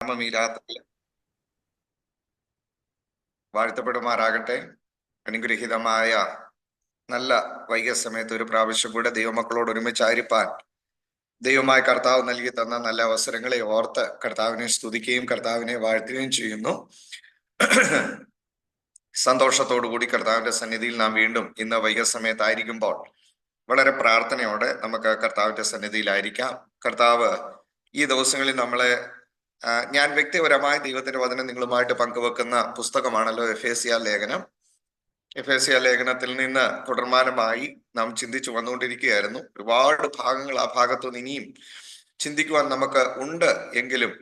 നാമം ഈ രാത്രി വാഴ്ത്തപ്പെടുമാറാകട്ടെ. അനുഗ്രഹീതമായ നല്ല വൈകിയ സമയത്ത് ഒരു പ്രാവശ്യം കൂടെ ദൈവമക്കളോട് ഒരുമിച്ചായിരിക്കാൻ ദൈവമായ കർത്താവ് നൽകി തന്ന നല്ല അവസരങ്ങളെ ഓർത്ത് കർത്താവിനെ സ്തുതിക്കുകയും കർത്താവിനെ വാഴ്ത്തുകയും ചെയ്യുന്നു. സന്തോഷത്തോടുകൂടി കർത്താവിന്റെ സന്നിധിയിൽ നാം വീണ്ടും ഇന്ന് വൈകിയ സമയത്തായിരിക്കുമ്പോൾ വളരെ പ്രാർത്ഥനയോടെ നമുക്ക് കർത്താവിന്റെ സന്നിധിയിലായിരിക്കാം. കർത്താവ് ഈ ദിവസങ്ങളിൽ നമ്മളെ ഞാൻ വ്യക്തിപരമായി ദൈവത്തിന്റെ വചനം നിങ്ങളുമായിട്ട് പങ്കുവെക്കുന്ന പുസ്തകമാണല്ലോ എഫേസ്യ ലേഖനം. എഫേസ്യ ലേഖനത്തിൽ നിന്ന് തുടർമാനമായി നാം ചിന്തിച്ചു വന്നുകൊണ്ടിരിക്കുകയായിരുന്നു. ഒരുപാട് ഭാഗങ്ങൾ ആ ഭാഗത്തുനിന്ന് ഇനിയും ചിന്തിക്കുവാൻ നമുക്ക് ഉണ്ട്. എങ്കിലും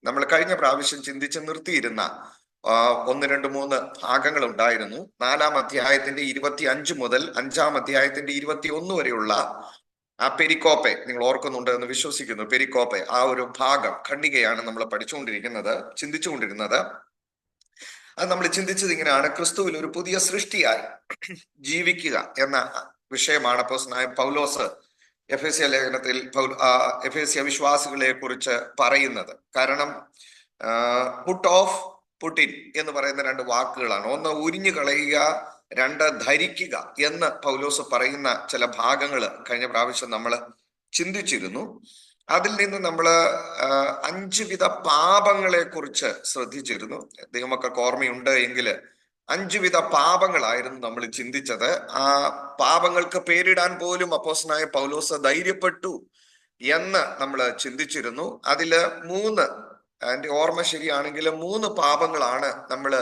നമ്മൾ കഴിഞ്ഞ പ്രാവശ്യം ചിന്തിച്ച് നിർത്തിയിരുന്ന 1, 2, 3 ഭാഗങ്ങൾ ഉണ്ടായിരുന്നു. 4-ാം അധ്യായത്തിന്റെ 25 മുതൽ 5-ാം അധ്യായത്തിന്റെ 21 വരെയുള്ള ആ പെരിക്കോപ്പെ നിങ്ങൾ ഓർക്കുന്നുണ്ട് എന്ന് വിശ്വസിക്കുന്നു. പെരിക്കോപ്പെ ആ ഒരു ഭാഗം ഖണ്ഡികയാണ് നമ്മൾ പഠിച്ചുകൊണ്ടിരിക്കുന്നത്, ചിന്തിച്ചുകൊണ്ടിരുന്നത്. അത് നമ്മൾ ചിന്തിച്ചത് ഇങ്ങനെയാണ്: ക്രിസ്തുവിൽ ഒരു പുതിയ സൃഷ്ടിയായി ജീവിക്കുക എന്ന വിഷയമാണ് അപ്പോസ്തലനായ പൗലോസ് എഫേസ്യ ലേഖനത്തിൽ എഫേസ്യ വിശ്വാസികളെ കുറിച്ച് പറയുന്നത്. കാരണം പുട്ട് ഓഫ്, പുട്ട് ഇൻ എന്ന് പറയുന്ന 2 വാക്കുകളാണ്. ഒന്ന് ഉരിഞ്ഞു കളയുക, 2 ധരിക്കുക എന്ന് പൗലോസ് പറയുന്ന ചില ഭാഗങ്ങൾ കഴിഞ്ഞ പ്രാവശ്യം നമ്മൾ ചിന്തിച്ചിരുന്നു. അതിൽ നിന്ന് നമ്മൾ 5 വിധ പാപങ്ങളെ കുറിച്ച് ശ്രദ്ധിച്ചിരുന്നു. ദൈവമക്കൾക്ക് ഓർമ്മയുണ്ട് എങ്കിൽ 5 വിധ പാപങ്ങളായിരുന്നു നമ്മൾ ചിന്തിച്ചത്. ആ പാപങ്ങൾക്ക് പേരിടാൻ പോലും അപ്പോസ്തലനായ പൗലോസ് ധൈര്യപ്പെട്ടു എന്ന് നമ്മൾ ചിന്തിച്ചിരുന്നു. അതില് 3, എൻ്റെ ഓർമ്മ ശരിയാണെങ്കിൽ 3 പാപങ്ങളാണ് നമ്മൾ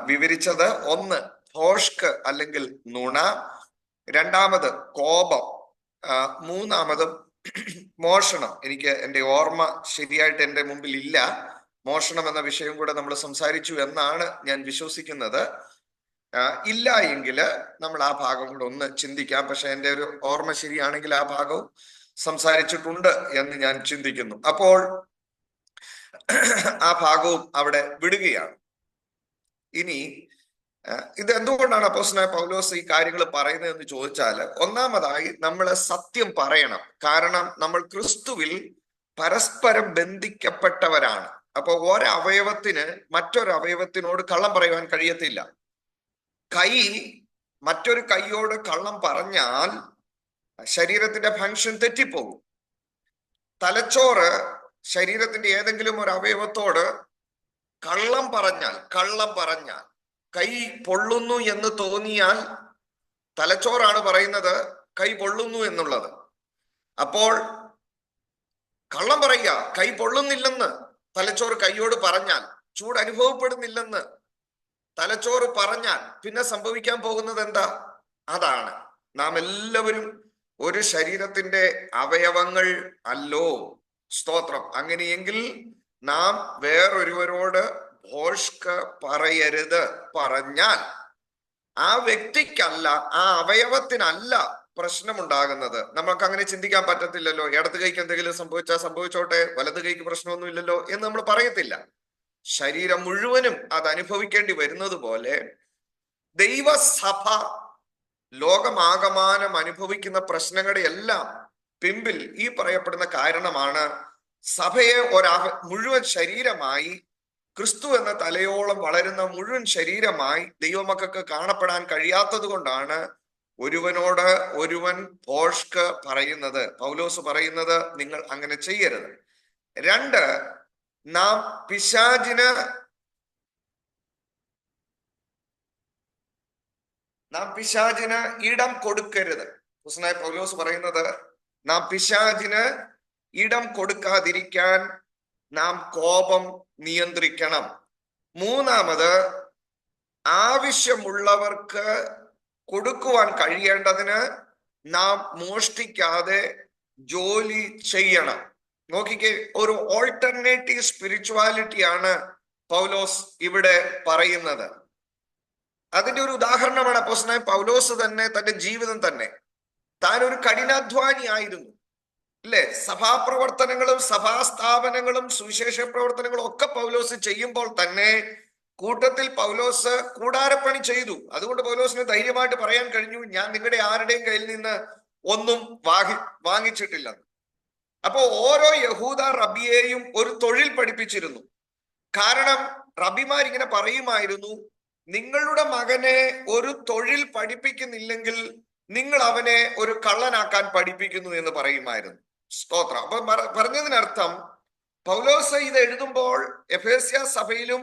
വിവരിച്ചത്. ഒന്ന് ഭോഷ്ക് അല്ലെങ്കിൽ നുണ, 2-ാമത് കോപം, 3-ാമത് മോഷണം. എനിക്ക് എൻ്റെ ഓർമ്മ ശരിയായിട്ട് എൻ്റെ മുമ്പിൽ ഇല്ല. മോഷണം എന്ന വിഷയം കൂടെ നമ്മൾ സംസാരിച്ചു എന്നാണ് ഞാൻ വിശ്വസിക്കുന്നത്. ഇല്ല എങ്കിൽ നമ്മൾ ആ ഭാഗം കൂടെ ഒന്ന് ചിന്തിക്കാം. പക്ഷെ എൻ്റെ ഒരു ഓർമ്മ ശരിയാണെങ്കിൽ ആ ഭാഗവും സംസാരിച്ചിട്ടുണ്ട് എന്ന് ഞാൻ ചിന്തിക്കുന്നു. അപ്പോൾ ആ ഭാഗവും അവിടെ വിടുകയാണ്. ഇനി ഇത് എന്തുകൊണ്ടാണ് അപ്പോസ്തലനായ പൗലോസ് ഈ കാര്യങ്ങൾ പറയുന്നത് എന്ന് ചോദിച്ചാൽ, ഒന്നാമതായി നമ്മൾ സത്യം പറയണം. കാരണം നമ്മൾ ക്രിസ്തുവിൽ പരസ്പരം ബന്ധിക്കപ്പെട്ടവരാണ്. അപ്പൊ ഒരവയവത്തിന് മറ്റൊരു അവയവത്തിനോട് കള്ളം പറയുവാൻ കഴിയത്തില്ല. കൈ മറ്റൊരു കൈയോട് കള്ളം പറഞ്ഞാൽ ശരീരത്തിന്റെ ഫങ്ഷൻ തെറ്റിപ്പോകും. തലച്ചോറ് ശരീരത്തിന്റെ ഏതെങ്കിലും ഒരു അവയവത്തോട് കള്ളം പറഞ്ഞാൽ കൈ പൊള്ളുന്നു എന്ന് തോന്നിയാൽ തലച്ചോറാണ് പറയുന്നത് കൈ പൊള്ളുന്നു എന്നുള്ളത്. അപ്പോൾ കള്ളം പറയുക, കൈ പൊള്ളുന്നില്ലെന്ന് തലച്ചോറ് കൈയോട് പറഞ്ഞാൽ, ചൂട് അനുഭവപ്പെടുന്നില്ലെന്ന് തലച്ചോറ് പറഞ്ഞാൽ പിന്നെ സംഭവിക്കാൻ പോകുന്നത് എന്താ? അതാണ്. നാം എല്ലാവരും ഒരു ശരീരത്തിന്റെ അവയവങ്ങൾ അല്ലോ. സ്തോത്രം. അങ്ങനെയെങ്കിൽ നാം വേറൊരുവരോട് ഭോഷ്ക് പറയരുത്. പറഞ്ഞാൽ ആ വ്യക്തിക്കല്ല, ആ അവയവത്തിനല്ല പ്രശ്നമുണ്ടാകുന്നത്. നമുക്ക് അങ്ങനെ ചിന്തിക്കാൻ പറ്റത്തില്ലല്ലോ. ഇടത് കൈക്ക് എന്തെങ്കിലും സംഭവിച്ചാൽ സംഭവിച്ചോട്ടെ, വലത് കൈക്ക് പ്രശ്നമൊന്നുമില്ലല്ലോ എന്ന് നമ്മൾ പറയത്തില്ല. ശരീരം മുഴുവനും അത് അനുഭവിക്കേണ്ടി വരുന്നത് പോലെ ദൈവസഭ ലോകമാകമാനം അനുഭവിക്കുന്ന പ്രശ്നങ്ങളുടെ എല്ലാം പിമ്പിൽ ഈ പറയപ്പെടുന്ന കാരണമാണ്. സഭയെ മുഴുവൻ ശരീരമായി, ക്രിസ്തു എന്ന തലയോളം വളരുന്ന മുഴുവൻ ശരീരമായി ദൈവമക്കൾക്ക് കാണപ്പെടാൻ കഴിയാത്തത് കൊണ്ടാണ് ഒരുവനോട് ഒരുവൻ ഭോഷ്ക് പറയുന്നത്. പൗലോസ് പറയുന്നത് നിങ്ങൾ അങ്ങനെ ചെയ്യരുത്. 2, നാം പിശാചിന് ഇടം കൊടുക്കരുത്. അപ്പോസ്തലനായ പൗലോസ് പറയുന്നത് നാം പിശാചിന് ഇടം കൊടുക്കാതിരിക്കാൻ നാം കോപം നിയന്ത്രിക്കണം. 3-ാമത് ആവശ്യമുള്ളവർക്ക് കൊടുക്കുവാൻ കഴിയേണ്ടതിന് നാം മോഷ്ടിക്കാതെ ജോലി ചെയ്യണം. നോക്കിക്കേ, ഒരു ഓൾട്ടർനേറ്റീവ് സ്പിരിച്വാലിറ്റിയാണ് പൗലോസ് ഇവിടെ പറയുന്നത്. അതിന്റെ ഒരു ഉദാഹരണമാണ് അപ്പോസ്തലനായ പൗലോസ് തന്നെ, തന്റെ ജീവിതം തന്നെ. താൻ ഒരു കഠിനാധ്വാനി ആയിരുന്നു, ഇല്ലേ? സഭാപ്രവർത്തനങ്ങളും സഭാസ്ഥാപനങ്ങളും സുവിശേഷ പ്രവർത്തനങ്ങളും ഒക്കെ പൗലോസ് ചെയ്യുമ്പോൾ തന്നെ കൂട്ടത്തിൽ പൗലോസ് കൂടാരപ്പണി ചെയ്തു. അതുകൊണ്ട് പൗലോസിന് ധൈര്യമായിട്ട് പറയാൻ കഴിഞ്ഞു, ഞാൻ നിങ്ങളുടെ ആരുടെയും കയ്യിൽ നിന്ന് ഒന്നും വാങ്ങിച്ചിട്ടില്ലെന്ന്. അപ്പോ ഓരോ യഹൂദ റബിയെയും ഒരു തൊഴിൽ പഠിപ്പിച്ചിരുന്നു. കാരണം റബിമാർ ഇങ്ങനെ പറയുമായിരുന്നു, നിങ്ങളുടെ മകനെ ഒരു തൊഴിൽ പഠിപ്പിക്കുന്നില്ലെങ്കിൽ നിങ്ങൾ അവനെ ഒരു കള്ളനാക്കാൻ പഠിപ്പിക്കുന്നു എന്ന് പറയുമായിരുന്നു. സ്തോത്രം. അപ്പൊ പറഞ്ഞതിനർത്ഥം പൗലോസ് ഇത് എഴുതുമ്പോൾ എഫേസ്യ സഭയിലും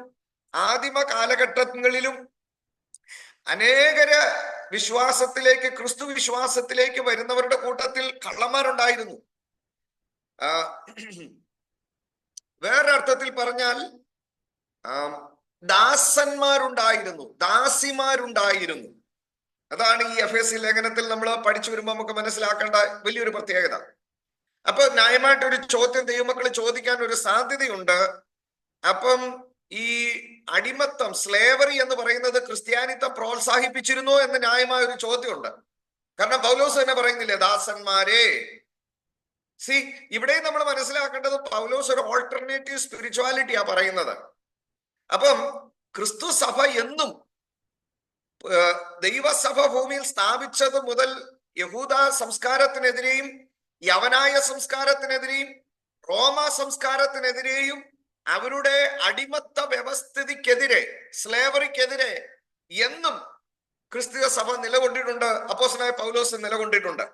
ആദിമ കാലഘട്ടങ്ങളിലും അനേകര് വിശ്വാസത്തിലേക്ക്, ക്രിസ്തു വിശ്വാസത്തിലേക്ക് വരുന്നവരുടെ കൂട്ടത്തിൽ കള്ളന്മാരുണ്ടായിരുന്നു. വേറൊരർത്ഥത്തിൽ പറഞ്ഞാൽ ദാസന്മാരുണ്ടായിരുന്നു, ദാസിമാരുണ്ടായിരുന്നു. അതാണ് ഈ എഫേസ്യ ലേഖനത്തിൽ നമ്മൾ പഠിച്ചു വരുമ്പോൾ നമുക്ക് മനസ്സിലാക്കേണ്ട വലിയൊരു പ്രത്യേകത. അപ്പൊ ന്യായമായിട്ടൊരു ചോദ്യം ദൈവമക്കൾ ചോദിക്കാൻ ഒരു സാധ്യതയുണ്ട്. അപ്പം ഈ അടിമത്തം, സ്ലേവറി എന്ന് പറയുന്നത് ക്രിസ്ത്യാനിത്വം പ്രോത്സാഹിപ്പിച്ചിരുന്നോ എന്ന് ന്യായമായ ഒരു ചോദ്യമുണ്ട്. കാരണം പൗലോസ് തന്നെ പറയുന്നില്ലേ, ദാസന്മാരെ. ഇവിടെ നമ്മൾ മനസ്സിലാക്കേണ്ടത് പൗലോസ് ഒരു ഓൾട്ടർനേറ്റീവ് സ്പിരിച്വാലിറ്റിയാ പറയുന്നത്. അപ്പം ക്രിസ്തു സഭ എന്നും ദൈവസഭ ഭൂമിയിൽ സ്ഥാപിച്ചത് മുതൽ യഹൂദ സംസ്കാരത്തിനെതിരെയും യവനായ സംസ്കാരത്തിനെതിരെയും റോമ സംസ്കാരത്തിനെതിരെയും അവരുടെ അടിമത്ത വ്യവസ്ഥിതിക്കെതിരെ, സ്ലേവറിക്കെതിരെ എന്നും ക്രിസ്തീയ സഭ നിലകൊണ്ടിട്ടുണ്ട്. അപ്പോസ്തലനായ പൗലോസ് നിലകൊണ്ടിട്ടുണ്ട്.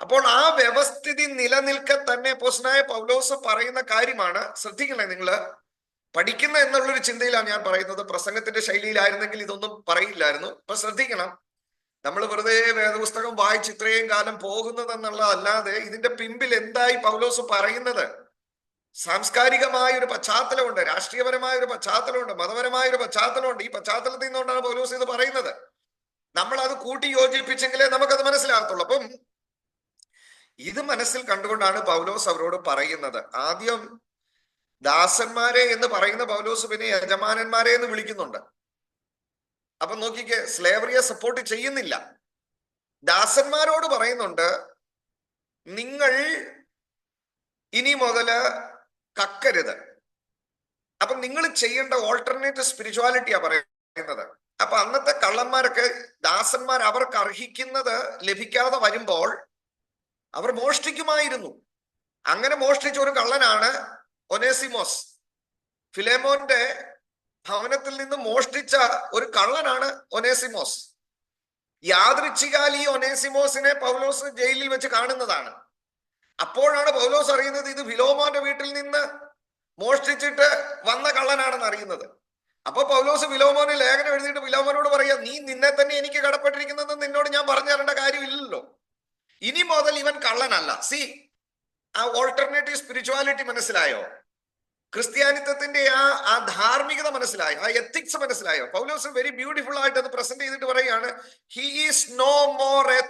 അപ്പോൾ ആ വ്യവസ്ഥിതി നിലനിൽക്കെ തന്നെ അപ്പോസ്തലനായ പൗലോസ് പറയുന്ന കാര്യമാണ്. ശ്രദ്ധിക്കണേ, നിങ്ങൾ പഠിക്കുന്ന എന്നുള്ളൊരു ചിന്തയിലാണ് ഞാൻ പറയുന്നത്. പ്രസംഗത്തിന്റെ ശൈലിയിലായിരുന്നെങ്കിൽ ഇതൊന്നും പറയില്ലായിരുന്നു. അപ്പൊ ശ്രദ്ധിക്കണം, നമ്മൾ വെറുതെ വേദപുസ്തകം വായിച്ച് ഇത്രയും കാലം പോകുന്നതെന്നുള്ളതല്ലാതെ ഇതിന്റെ പിമ്പിൽ എന്തായി പൗലോസ് പറയുന്നത്? സാംസ്കാരികമായ ഒരു പശ്ചാത്തലമുണ്ട്, രാഷ്ട്രീയപരമായ ഒരു പശ്ചാത്തലമുണ്ട്, മതപരമായ ഒരു പശ്ചാത്തലമുണ്ട്. ഈ പശ്ചാത്തലത്തിൽ നിന്നുകൊണ്ടാണ് പൗലോസ് ഇത് പറയുന്നത്. നമ്മൾ അത് കൂട്ടി യോജിപ്പിച്ചെങ്കിലേ നമുക്കത് മനസ്സിലാകത്തുള്ളൂ. അപ്പം ഇത് മനസ്സിൽ കണ്ടുകൊണ്ടാണ് പൗലോസ് അവരോട് പറയുന്നത്. ആദ്യം ദാസന്മാരെ എന്ന് പറയുന്ന പൗലോസ് പിന്നെ യജമാനന്മാരെ എന്ന് വിളിക്കുന്നുണ്ട്. അപ്പൊ നോക്കിക്കേ, സ്ലേവറിയെ സപ്പോർട്ട് ചെയ്യുന്നില്ല. ദാസന്മാരോട് പറയുന്നുണ്ട്, നിങ്ങൾ ഇനി മുതല് കക്കരുത്. അപ്പൊ നിങ്ങൾ ചെയ്യേണ്ട ഓൾട്ടർനേറ്റീവ് സ്പിരിച്വാലിറ്റിയാ പറയുന്നത്. അപ്പൊ അന്നത്തെ കള്ളന്മാരൊക്കെ, ദാസന്മാർ അവർക്ക് അർഹിക്കുന്നത് ലഭിക്കാതെ വരുമ്പോൾ അവർ മോഷ്ടിക്കുമായിരുന്നു. അങ്ങനെ മോഷ്ടിച്ച ഒരു കള്ളനാണ് ഒനേസിമോസ്. ഫിലേമോന്റെ ഭവനത്തിൽ നിന്ന് മോഷ്ടിച്ച ഒരു കള്ളനാണ് ഒനേസിമോസ്. യാദൃച്ഛികാൽ ഈ ഒനേസിമോസിനെ പൗലോസ് ജയിലിൽ വെച്ച് കാണുന്നതാണ്. അപ്പോഴാണ് പൗലോസ് അറിയുന്നത് ഇത് ഫിലോമോന്റെ വീട്ടിൽ നിന്ന് മോഷ്ടിച്ചിട്ട് വന്ന കള്ളനാണെന്ന് അറിയുന്നത്. അപ്പൊ പൗലോസ് ഫിലോമോന് ലേഖനം എഴുതിയിട്ട് ഫിലോമോനോട് പറയാ, നീ നിന്നെ തന്നെ എനിക്ക് കടപ്പെട്ടിരിക്കുന്നത് നിന്നോട് ഞാൻ പറഞ്ഞു തരേണ്ട കാര്യമില്ലല്ലോ. ഇനി മുതൽ ഇവൻ കള്ളനല്ല. ആ ഓൾട്ടർനേറ്റീവ് സ്പിരിച്വാലിറ്റി മനസ്സിലായോ? ക്രിസ്ത്യാനിത്വത്തിന്റെ ആ ധാർമ്മികത മനസ്സിലായോ? ആ എത്തിക്സ് മനസ്സിലായോ? പൗലോസ് വെരി ബ്യൂട്ടിഫുൾ ആയിട്ട് അത് പ്രസന്റ് ചെയ്തിട്ട് പറയുകയാണ്, he is no more a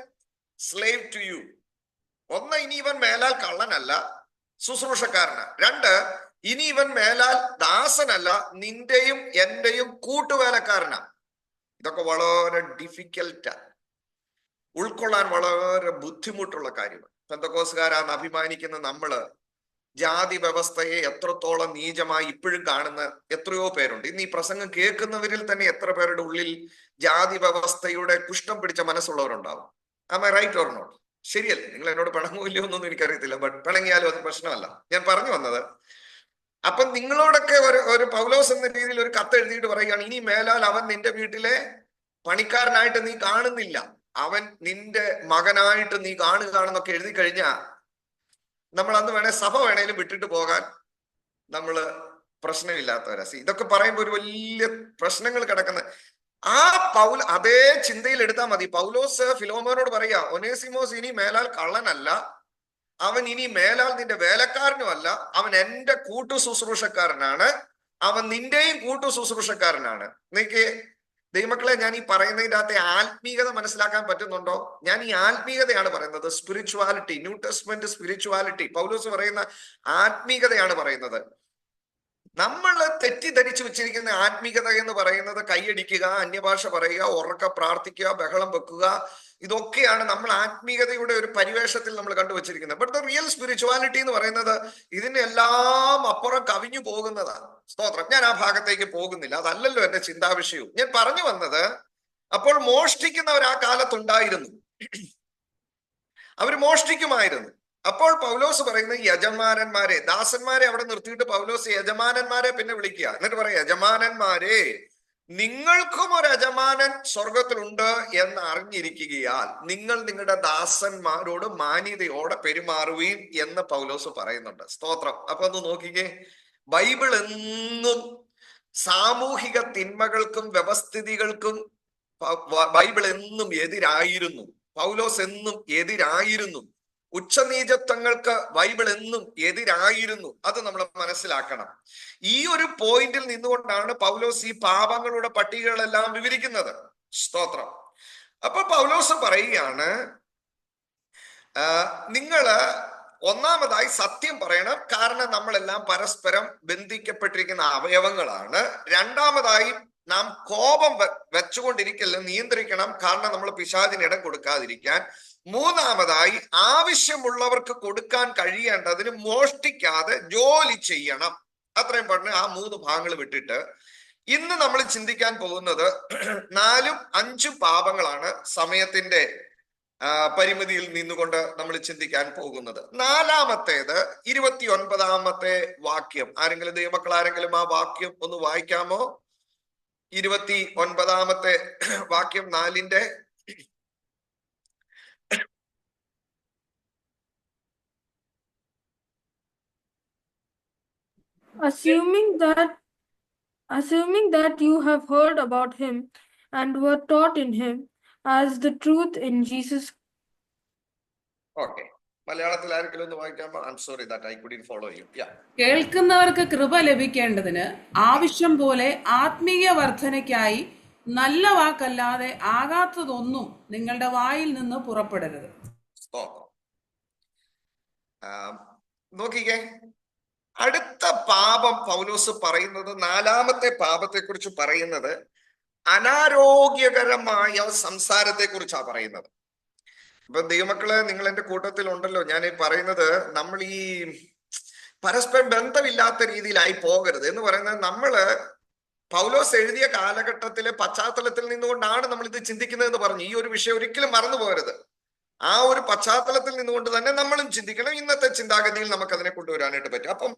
slave to you. ഒന്ന്, ഇനി ഇവൻ മേലാൽ കള്ളനല്ല, ശുശ്രൂഷക്കാരന്. രണ്ട്, ഇനി ഇവൻ മേലാൽ ദാസനല്ല, നിന്റെയും എന്റെയും കൂട്ടുവേലക്കാരനാ. ഇതൊക്കെ വളരെ ഡിഫിക്കൽട്ടാ, ഉൾക്കൊള്ളാൻ വളരെ ബുദ്ധിമുട്ടുള്ള കാര്യമാണ്. പെന്തക്കോസ്തുകാരാന്ന് അഭിമാനിക്കുന്ന നമ്മള് ജാതി വ്യവസ്ഥയെ എത്രത്തോളം നീചമായി ഇപ്പോഴും കാണുന്ന എത്രയോ പേരുണ്ട്. ഇന്ന് ഈ പ്രസംഗം കേൾക്കുന്നവരിൽ തന്നെ എത്ര പേരുടെ ഉള്ളിൽ ജാതി വ്യവസ്ഥയുടെ കുഷ്ഠം പിടിച്ച മനസ്സുള്ളവരുണ്ടാവും. Am I right or not? ശരിയല്ലേ? നിങ്ങൾ എന്നോട് പിണങ്ങില്ലോ എന്നൊന്നും എനിക്കറിയത്തില്ല, ബട്ട് പിണങ്ങിയാലും അത് പ്രശ്നമല്ല. ഞാൻ പറഞ്ഞു വന്നത്, അപ്പൊ നിങ്ങളോടൊക്കെ ഒരു പൗലോസ് എന്ന രീതിയിൽ ഒരു കത്ത് എഴുതിയിട്ട് പറയുകയാണ്, ഇനി മേലാൽ അവൻ നിന്റെ വീട്ടിലെ പണിക്കാരനായിട്ട് നീ കാണുന്നില്ല, അവൻ നിന്റെ മകനായിട്ട് നീ കാണുകയാണെന്നൊക്കെ എഴുതി കഴിഞ്ഞാൽ നമ്മൾ അന്ന് സഭ വേണേലും വിട്ടിട്ട് പോകാൻ നമ്മള് പ്രശ്നമില്ലാത്തവരാ. ഇതൊക്കെ പറയുമ്പോൾ ഒരു വലിയ പ്രശ്നങ്ങൾ കിടക്കുന്ന അതേ ചിന്തയിൽ എടുത്താൽ മതി. പൗലോസ് ഫിലോമോനോട് പറയാ, ഒനേസിമോസ് ഇനി മേലാൽ കള്ളനല്ല, അവൻ ഇനി മേലാൽ നിന്റെ വേലക്കാരനും അല്ല, അവൻ എന്റെ കൂട്ടു ശുശ്രൂഷക്കാരനാണ്, അവൻ നിന്റെയും കൂട്ടു ശുശ്രൂഷക്കാരനാണ്. നിനക്ക് ദൈവമക്കളെ, ഞാൻ ഈ പറയുന്നതിൻ്റെ അകത്തെ ആത്മീയത മനസ്സിലാക്കാൻ പറ്റുന്നുണ്ടോ? ഞാൻ ഈ ആത്മീയതയാണ് പറയുന്നത്, സ്പിരിച്വാലിറ്റി, ന്യൂ ടെസ്റ്റ്മെന്റ് സ്പിരിച്വാലിറ്റി. പൗലോസ് പറയുന്ന ആത്മീയതയാണ് പറയുന്നത്. നമ്മൾ തെറ്റിദ്ധരിച്ചു വെച്ചിരിക്കുന്ന ആത്മീയത എന്ന് പറയുന്നത് കൈയടിക്കുക, അന്യഭാഷ പറയുക, ഉറക്ക പ്രാർത്ഥിക്കുക, ബഹളം വെക്കുക, ഇതൊക്കെയാണ് നമ്മൾ ആത്മീയതയുടെ ഒരു പരിവേഷത്തിൽ നമ്മൾ കണ്ടുവച്ചിരിക്കുന്നത്. ബട്ട് ദ റിയൽ സ്പിരിച്വാലിറ്റി എന്ന് പറയുന്നത് ഇതിനെല്ലാം അപ്പുറം കവിഞ്ഞു പോകുന്നതാണ്. സ്തോത്രം. ഞാൻ ആ ഭാഗത്തേക്ക് പോകുന്നില്ല, അതല്ലല്ലോ എന്റെ ചിന്താവിഷയവും. ഞാൻ പറഞ്ഞു വന്നത്, അപ്പോൾ മോഷ്ടിക്കുന്നവർ ആ കാലത്തുണ്ടായിരുന്നു, അവർ മോഷ്ടിക്കുമായിരുന്നു. അപ്പോൾ പൗലോസ് പറയുന്ന യജമാനന്മാരെ, ദാസന്മാരെ അവിടെ നിർത്തിയിട്ട് പൗലോസ് യജമാനന്മാരെ പിന്നെ വിളിക്കുക. എന്നിട്ട് പറയാം, യജമാനന്മാരെ, നിങ്ങൾക്കും ഒരു യജമാനൻ സ്വർഗത്തിലുണ്ട് എന്ന് അറിഞ്ഞിരിക്കുകയാൽ നിങ്ങൾ നിങ്ങളുടെ ദാസന്മാരോട് മാന്യതയോടെ പെരുമാറുകയും എന്ന് പൗലോസ് പറയുന്നുണ്ട്. സ്തോത്രം. അപ്പൊ ഒന്ന് നോക്കിക്കേ, ബൈബിൾ എന്നും സാമൂഹിക തിന്മകൾക്കും വ്യവസ്ഥിതികൾക്കും ബൈബിൾ എന്നും എതിരായിരുന്നു. പൗലോസ് എന്നും എതിരായിരുന്നു. ഉച്ചനീചത്വങ്ങൾക്ക് ബൈബിൾ എന്നും എതിരായിരുന്നു. അത് നമ്മൾ മനസ്സിലാക്കണം. ഈ ഒരു പോയിന്റിൽ നിന്നുകൊണ്ടാണ് പൗലോസ് ഈ പാപങ്ങളുടെ പട്ടികകളെല്ലാം വിവരിക്കുന്നത്. സ്തോത്രം. അപ്പൊ പൗലോസ് പറയുകയാണ്, നിങ്ങള് ഒന്നാമതായി സത്യം പറയണം, കാരണം നമ്മളെല്ലാം പരസ്പരം ബന്ധിക്കപ്പെട്ടിരിക്കുന്ന അവയവങ്ങളാണ്. രണ്ടാമതായി നാം കോപം വെച്ചുകൊണ്ടിരിക്കല്ല, നിയന്ത്രിക്കണം, കാരണം നമ്മൾ പിശാചിന് ഇടം കൊടുക്കാതിരിക്കാൻ. മൂന്നാമതായി ആവശ്യമുള്ളവർക്ക് കൊടുക്കാൻ കഴിയേണ്ടതിന് മോഷ്ടിക്കാതെ ജോലി ചെയ്യണം. അത്രയും പറഞ്ഞ് ആ 3 ഭാഗങ്ങൾ വിട്ടിട്ട് ഇന്ന് നമ്മൾ ചിന്തിക്കാൻ പോകുന്നത് 4ഉം 5ഉം പാപങ്ങളാണ്. സമയത്തിന്റെ പരിമിതിയിൽ നിന്നുകൊണ്ട് നമ്മൾ ചിന്തിക്കാൻ പോകുന്നത്. 4-ാമത്തേത് 29-ാമത്തെ വാക്യം. ആരെങ്കിലും ദൈവമക്കൾ ആരെങ്കിലും ആ വാക്യം ഒന്ന് വായിക്കാമോ? 29-ാമത്തെ വാക്യം 4-ന്റെ. Assuming that you have heard about him and were taught in him as the truth in Jesus. Okay. മലയാളത്തിൽ ആരെങ്കിലും ഒന്ന് വായിക്കാമോ? I am sorry that I couldn't follow you. കേൾക്കുന്നവർക്ക് കൃപ ലഭിക്കേണ്ടതിന് ആവശ്യം പോലെ ആത്മീയ വർധനയ്ക്കായി നല്ല വാക്കല്ലാതെ ആകാത്തതൊന്നും നിങ്ങളുടെ വായിൽ നിന്ന് പുറപ്പെടരുത്. നോക്കിക്കേ, അടുത്ത പാപം പൗലോസ് പറയുന്നത്, 4-ാമത്തെ പാപത്തെ കുറിച്ച് പറയുന്നത് അനാരോഗ്യകരമായ സംസാരത്തെ കുറിച്ചാണ് പറയുന്നത്. ഇപ്പൊ ദൈവമക്കളെ, നിങ്ങൾ എന്റെ കൂട്ടത്തിൽ ഉണ്ടല്ലോ. ഞാൻ ഈ പറയുന്നത്, നമ്മൾ ഈ പരസ്പരം ബന്ധമില്ലാത്ത രീതിയിലായി പോകരുത് എന്ന് പറയുന്നത്, നമ്മള് പൗലോസ് എഴുതിയ കാലഘട്ടത്തിലെ പശ്ചാത്തലത്തിൽ നിന്നുകൊണ്ടാണ് നമ്മൾ ഇത് ചിന്തിക്കുന്നതെന്ന് പറഞ്ഞു. ഈ ഒരു വിഷയം ഒരിക്കലും മറന്നു പോകരുത്. ആ ഒരു പശ്ചാത്തലത്തിൽ നിന്നുകൊണ്ട് തന്നെ നമ്മളും ചിന്തിക്കണം. ഇന്നത്തെ ചിന്താഗതിയിൽ നമുക്ക് അതിനെ കൊണ്ടുവരാനായിട്ട് പറ്റും. അപ്പം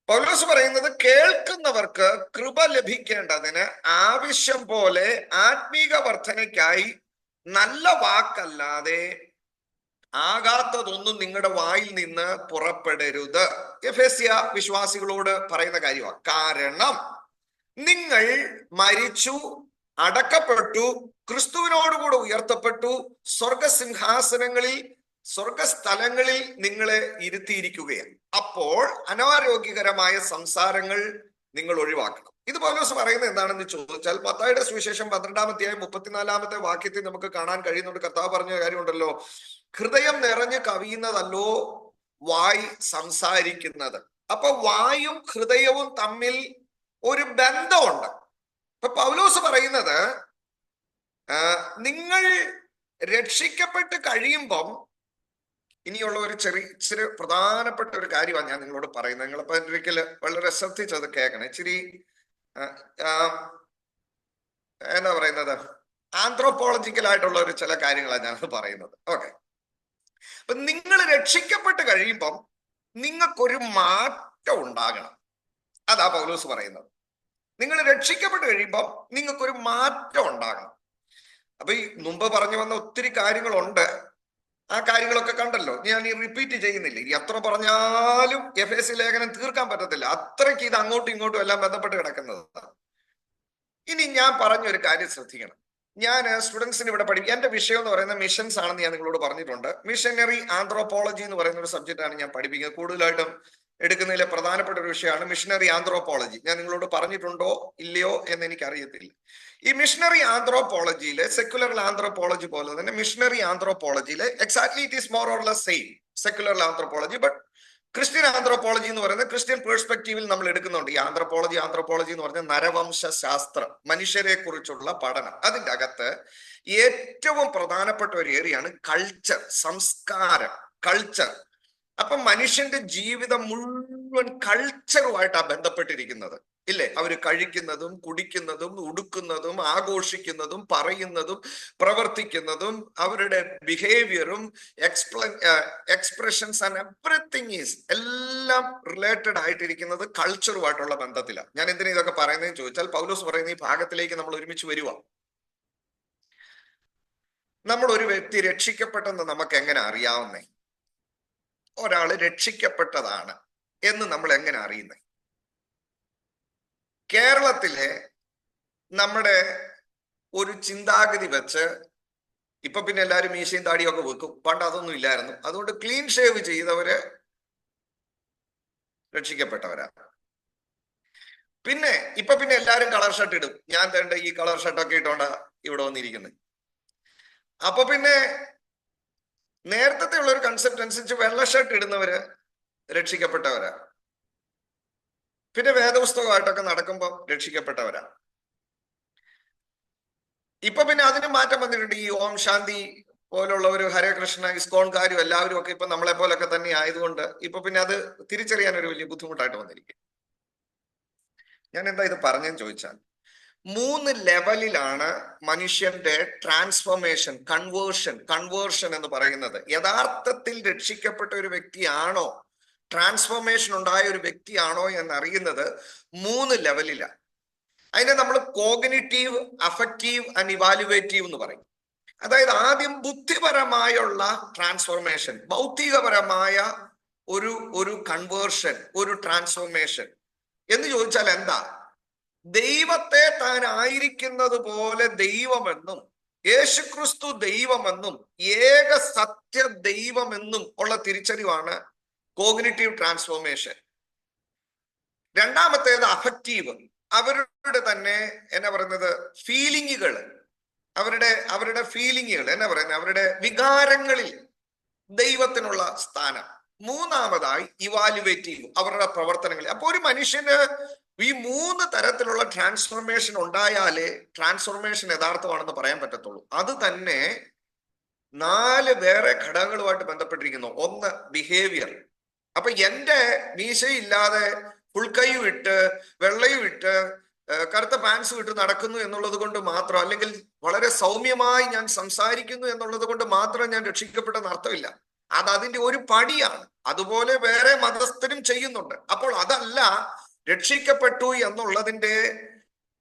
പൗലോസ് പറയുന്നത്, കേൾക്കുന്നവർക്ക് കൃപ ലഭിക്കേണ്ടതിന് ആവശ്യം പോലെ ആത്മീക വർധനയ്ക്കായി നല്ല വാക്കല്ലാതെ ആകാത്തതൊന്നും നിങ്ങളുടെ വായിൽ നിന്ന് പുറപ്പെടരുത്. എഫേസ്യ വിശ്വാസികളോട് പറയുന്ന കാര്യമാണ്. കാരണം നിങ്ങൾ മരിച്ചു, അടക്കപ്പെട്ടു, ക്രിസ്തുവിനോടുകൂടെ ഉയർത്തപ്പെട്ടു, സ്വർഗസിംഹാസനങ്ങളിൽ, സ്വർഗസ്ഥലങ്ങളിൽ നിങ്ങളെ ഇരുത്തിയിരിക്കുകയാണ്. അപ്പോൾ അനാരോഗ്യകരമായ സംസാരങ്ങൾ നിങ്ങൾ ഒഴിവാക്കണം. ഇത് പൗലോസ് പറയുന്നത് എന്താണെന്ന് ചോദിച്ചാൽ, മത്തായിയുടെ സുവിശേഷം 12-ാം അധ്യായം 34-ാമത്തെ വാക്യത്തിൽ നമുക്ക് കാണാൻ കഴിയുന്നുണ്ട്. കർത്താവ് പറഞ്ഞ കാര്യമുണ്ടല്ലോ, ഹൃദയം നിറഞ്ഞ് കവിയുന്നതല്ലോ വായ് സംസാരിക്കുന്നത്. അപ്പൊ വായും ഹൃദയവും തമ്മിൽ ഒരു ബന്ധമുണ്ട്. ഇപ്പൊ പൗലോസ് പറയുന്നത്, നിങ്ങൾ രക്ഷിക്കപ്പെട്ട് കഴിയുമ്പം, ഇനിയുള്ള ഒരു ഇച്ചിരി പ്രധാനപ്പെട്ട ഒരു കാര്യമാണ് ഞാൻ നിങ്ങളോട് പറയുന്നത്. നിങ്ങളിപ്പോ ഒരിക്കൽ വളരെ ശ്രദ്ധിച്ചത് കേൾക്കണം. ഇച്ചിരി എന്താ പറയുന്നത്, ആന്ത്രോപോളജിക്കൽ ആയിട്ടുള്ള ഒരു ചില കാര്യങ്ങളാണ് ഞാൻ പറയുന്നത്. ഓക്കെ. അപ്പൊ നിങ്ങൾ രക്ഷിക്കപ്പെട്ട് കഴിയുമ്പം നിങ്ങൾക്കൊരു മാറ്റം ഉണ്ടാകണം. അതാ പൗലോസ് പറയുന്നത്. നിങ്ങൾ രക്ഷിക്കപ്പെട്ട് കഴിയുമ്പം നിങ്ങൾക്കൊരു മാറ്റം ഉണ്ടാകണം. അപ്പൊ ഈ മുമ്പ് പറഞ്ഞു വന്ന ഒത്തിരി കാര്യങ്ങളുണ്ട്. ആ കാര്യങ്ങളൊക്കെ കണ്ടല്ലോ. ഞാൻ ഈ റിപ്പീറ്റ് ചെയ്യുന്നില്ല. ഇനി എത്ര പറഞ്ഞാലും എഫേസ്യ ലേഖനം തീർക്കാൻ പറ്റത്തില്ല. അത്രയ്ക്ക് ഇത് അങ്ങോട്ടും ഇങ്ങോട്ടും എല്ലാം ബന്ധപ്പെട്ട് കിടക്കുന്നത്. ഇനി ഞാൻ പറഞ്ഞൊരു കാര്യം ശ്രദ്ധിക്കണം. ഞാൻ സ്റ്റുഡൻസിന് ഇവിടെ പഠിക്കും. എന്റെ വിഷയം എന്ന് പറയുന്നത് മിഷൻസ് ആണെന്ന് ഞാൻ നിങ്ങളോട് പറഞ്ഞിട്ടുണ്ട്. മിഷനറി ആന്ത്രോപോളജി എന്ന് പറയുന്ന ഒരു സബ്ജക്റ്റാണ് ഞാൻ പഠിപ്പിക്കുന്നത്. കൂടുതലായിട്ടും എടുക്കുന്നതിലെ പ്രധാനപ്പെട്ട ഒരു വിഷയമാണ് മിഷനറി ആന്ത്രോപോളജി. ഞാൻ നിങ്ങളോട് പറഞ്ഞിട്ടുണ്ടോ ഇല്ലയോ എന്ന് എനിക്കറിയത്തില്ല. ഈ മിഷനറി ആന്ത്രോപോളജിയിലെ സെക്യുലർ ആന്ത്രോപോളജി പോലെ തന്നെ മിഷനറി ആന്ത്രോപോളജിയിലെ exactly it is more or less same secular anthropology. But Christian anthropology എന്ന് പറയുന്നത് ക്രിസ്ത്യൻ പേഴ്സ്പെക്റ്റീവിൽ നമ്മൾ എടുക്കുന്നുണ്ട്. ഈ ആന്ത്രോപോളജി എന്ന് പറഞ്ഞ നരവംശ ശാസ്ത്രം, മനുഷ്യരെ കുറിച്ചുള്ള പഠനം. അതിൻ്റെ അകത്ത് ഏറ്റവും പ്രധാനപ്പെട്ട ഒരു ഏരിയയാണ് കൾച്ചർ, സംസ്കാരം, കൾച്ചർ. അപ്പൊ മനുഷ്യന്റെ ജീവിതം മുഴുവൻ മുഴുവൻ കൾച്ചറുമായിട്ടാണ് ബന്ധപ്പെട്ടിരിക്കുന്നത്, ഇല്ലേ? അവർ കഴിക്കുന്നതും കുടിക്കുന്നതും ഉടുക്കുന്നതും ആഘോഷിക്കുന്നതും പറയുന്നതും പ്രവർത്തിക്കുന്നതും അവരുടെ ബിഹേവിയറും എക്സ്പ്രഷൻസ് ആൻഡ് എവറിത്തിങ് ഈസ് എല്ലാം റിലേറ്റഡ് ആയിട്ടിരിക്കുന്നത് കൾച്ചറുമായിട്ടുള്ള ബന്ധത്തിലാണ്. ഞാൻ എന്തിനാ ഇതൊക്കെ പറയുന്നതെന്ന് ചോദിച്ചാൽ, പൗലോസ് പറയുന്ന ഈ ഭാഗത്തിലേക്ക് നമ്മൾ ഒരുമിച്ച് വരുക. നമ്മൾ ഒരു വ്യക്തി രക്ഷിക്കപ്പെട്ടെന്ന് നമുക്ക് എങ്ങനെ അറിയാവുന്നേ? ഒരാൾ രക്ഷിക്കപ്പെട്ടതാണ് എന്ന് നമ്മൾ എങ്ങനെ അറിയുന്നേ? കേരളത്തിലെ നമ്മുടെ ഒരു ചിന്താഗതി വെച്ച്, ഇപ്പൊ പിന്നെ എല്ലാവരും മീശയും താടിയൊക്കെ വെക്കും, പണ്ട് അതൊന്നും ഇല്ലായിരുന്നു. അതുകൊണ്ട് ക്ലീൻ ഷേവ് ചെയ്തവര് രക്ഷിക്കപ്പെട്ടവരാണ്. പിന്നെ ഇപ്പൊ എല്ലാവരും കളർ ഷർട്ട് ഇടും. ഞാൻ തേണ്ട ഈ കളർ ഷർട്ടൊക്കെ ഇട്ടോണ്ടാ ഇവിടെ വന്നിരിക്കുന്നത്. അപ്പൊ പിന്നെ നേരത്തെ ഉള്ള ഒരു കൺസെപ്റ്റ് അനുസരിച്ച് വെള്ള ഷർട്ട് ഇടുന്നവര് രക്ഷിക്കപ്പെട്ടവരാ. പിന്നെ വേദപുസ്തകമായിട്ടൊക്കെ നടക്കുമ്പോൾ രക്ഷിക്കപ്പെട്ടവരാ. ഇപ്പൊ പിന്നെ അതിന് മാറ്റം വന്നിട്ടുണ്ട്. ഈ ഓം ശാന്തി പോലുള്ളവര്, ഹരേ കൃഷ്ണ, ഇസ്കോൺകാരും എല്ലാവരും ഒക്കെ ഇപ്പൊ നമ്മളെ പോലൊക്കെ തന്നെ ആയതുകൊണ്ട് ഇപ്പൊ പിന്നെ അത് തിരിച്ചറിയാൻ ഒരു വലിയ ബുദ്ധിമുട്ടായിട്ട് വന്നിരിക്കും. ഞാൻ എന്താ ഇത് പറഞ്ഞെന്ന് ചോദിച്ചാൽ, 3 ലെവലിലാണ് മനുഷ്യന്റെ ട്രാൻസ്ഫോർമേഷൻ, കൺവേർഷൻ എന്ന് പറയുന്നത്. യഥാർത്ഥത്തിൽ രക്ഷിക്കപ്പെട്ട ഒരു വ്യക്തിയാണോ, ട്രാൻസ്ഫോർമേഷൻ ഉണ്ടായ ഒരു വ്യക്തിയാണോ എന്നറിയുന്നത് 3 ലെവലിലാണ്. അതിനെ നമ്മൾ കോഗ്നിറ്റീവ്, അഫക്റ്റീവ് ആൻഡ് ഇവാലുവേറ്റീവ് എന്ന് പറയും. അതായത് ആദ്യം ബുദ്ധിപരമായുള്ള ട്രാൻസ്ഫോർമേഷൻ, ഭൗതികപരമായ ഒരു കൺവേർഷൻ, ഒരു ട്രാൻസ്ഫോർമേഷൻ എന്ന് ചോദിച്ചാൽ എന്താ? ദൈവത്തെ താൻ ആയിരിക്കുന്നത് പോലെ ദൈവമെന്നും യേശുക്രിസ്തു ദൈവമെന്നും ഏക സത്യ ദൈവമെന്നും ഉള്ള തിരിച്ചറിവാണ് കോഗ്നിറ്റീവ് ട്രാൻസ്ഫോർമേഷൻ. രണ്ടാമത്തേത് അഫക്റ്റീവ്. അവരുടെ തന്നെ എന്നാ പറയുന്നത്, ഫീലിങ്ങുകൾ, അവരുടെ ഫീലിങ്ങുകൾ എന്നാ പറയുന്നത്, അവരുടെ വികാരങ്ങളിൽ ദൈവത്തിനുള്ള സ്ഥാനം. മൂന്നാമതായി ഇവാലുവേറ്റീവ്, അവരുടെ പ്രവർത്തനങ്ങളിൽ. അപ്പൊ ഒരു മനുഷ്യന് ഈ 3 തരത്തിലുള്ള ട്രാൻസ്ഫോർമേഷൻ ഉണ്ടായാലേ ട്രാൻസ്ഫോർമേഷൻ യഥാർത്ഥമാണെന്ന് പറയാൻ പറ്റത്തുള്ളൂ. അത് തന്നെ 4 വേറെ ഘടകങ്ങളുമായിട്ട് ബന്ധപ്പെട്ടിരിക്കുന്നു. ഒന്ന് ബിഹേവിയർ. അപ്പൊ എന്റെ മീശയില്ലാതെ ഫുൾക്കൈയും ഇട്ട് വെള്ളയും ഇട്ട് കറുത്ത പാൻസും ഇട്ട് നടക്കുന്നു എന്നുള്ളത് കൊണ്ട് മാത്രം, അല്ലെങ്കിൽ വളരെ സൗമ്യമായി ഞാൻ സംസാരിക്കുന്നു എന്നുള്ളത് കൊണ്ട് മാത്രം ഞാൻ രക്ഷിക്കപ്പെട്ടെന്ന് അർത്ഥമില്ല. അത് അതിന്റെ ഒരു പടിയാണ്. അതുപോലെ വേറെ മതസ്ഥരും ചെയ്യുന്നുണ്ട്. അപ്പോൾ അതല്ല രക്ഷിക്കപ്പെട്ടു എന്നുള്ളതിന്റെ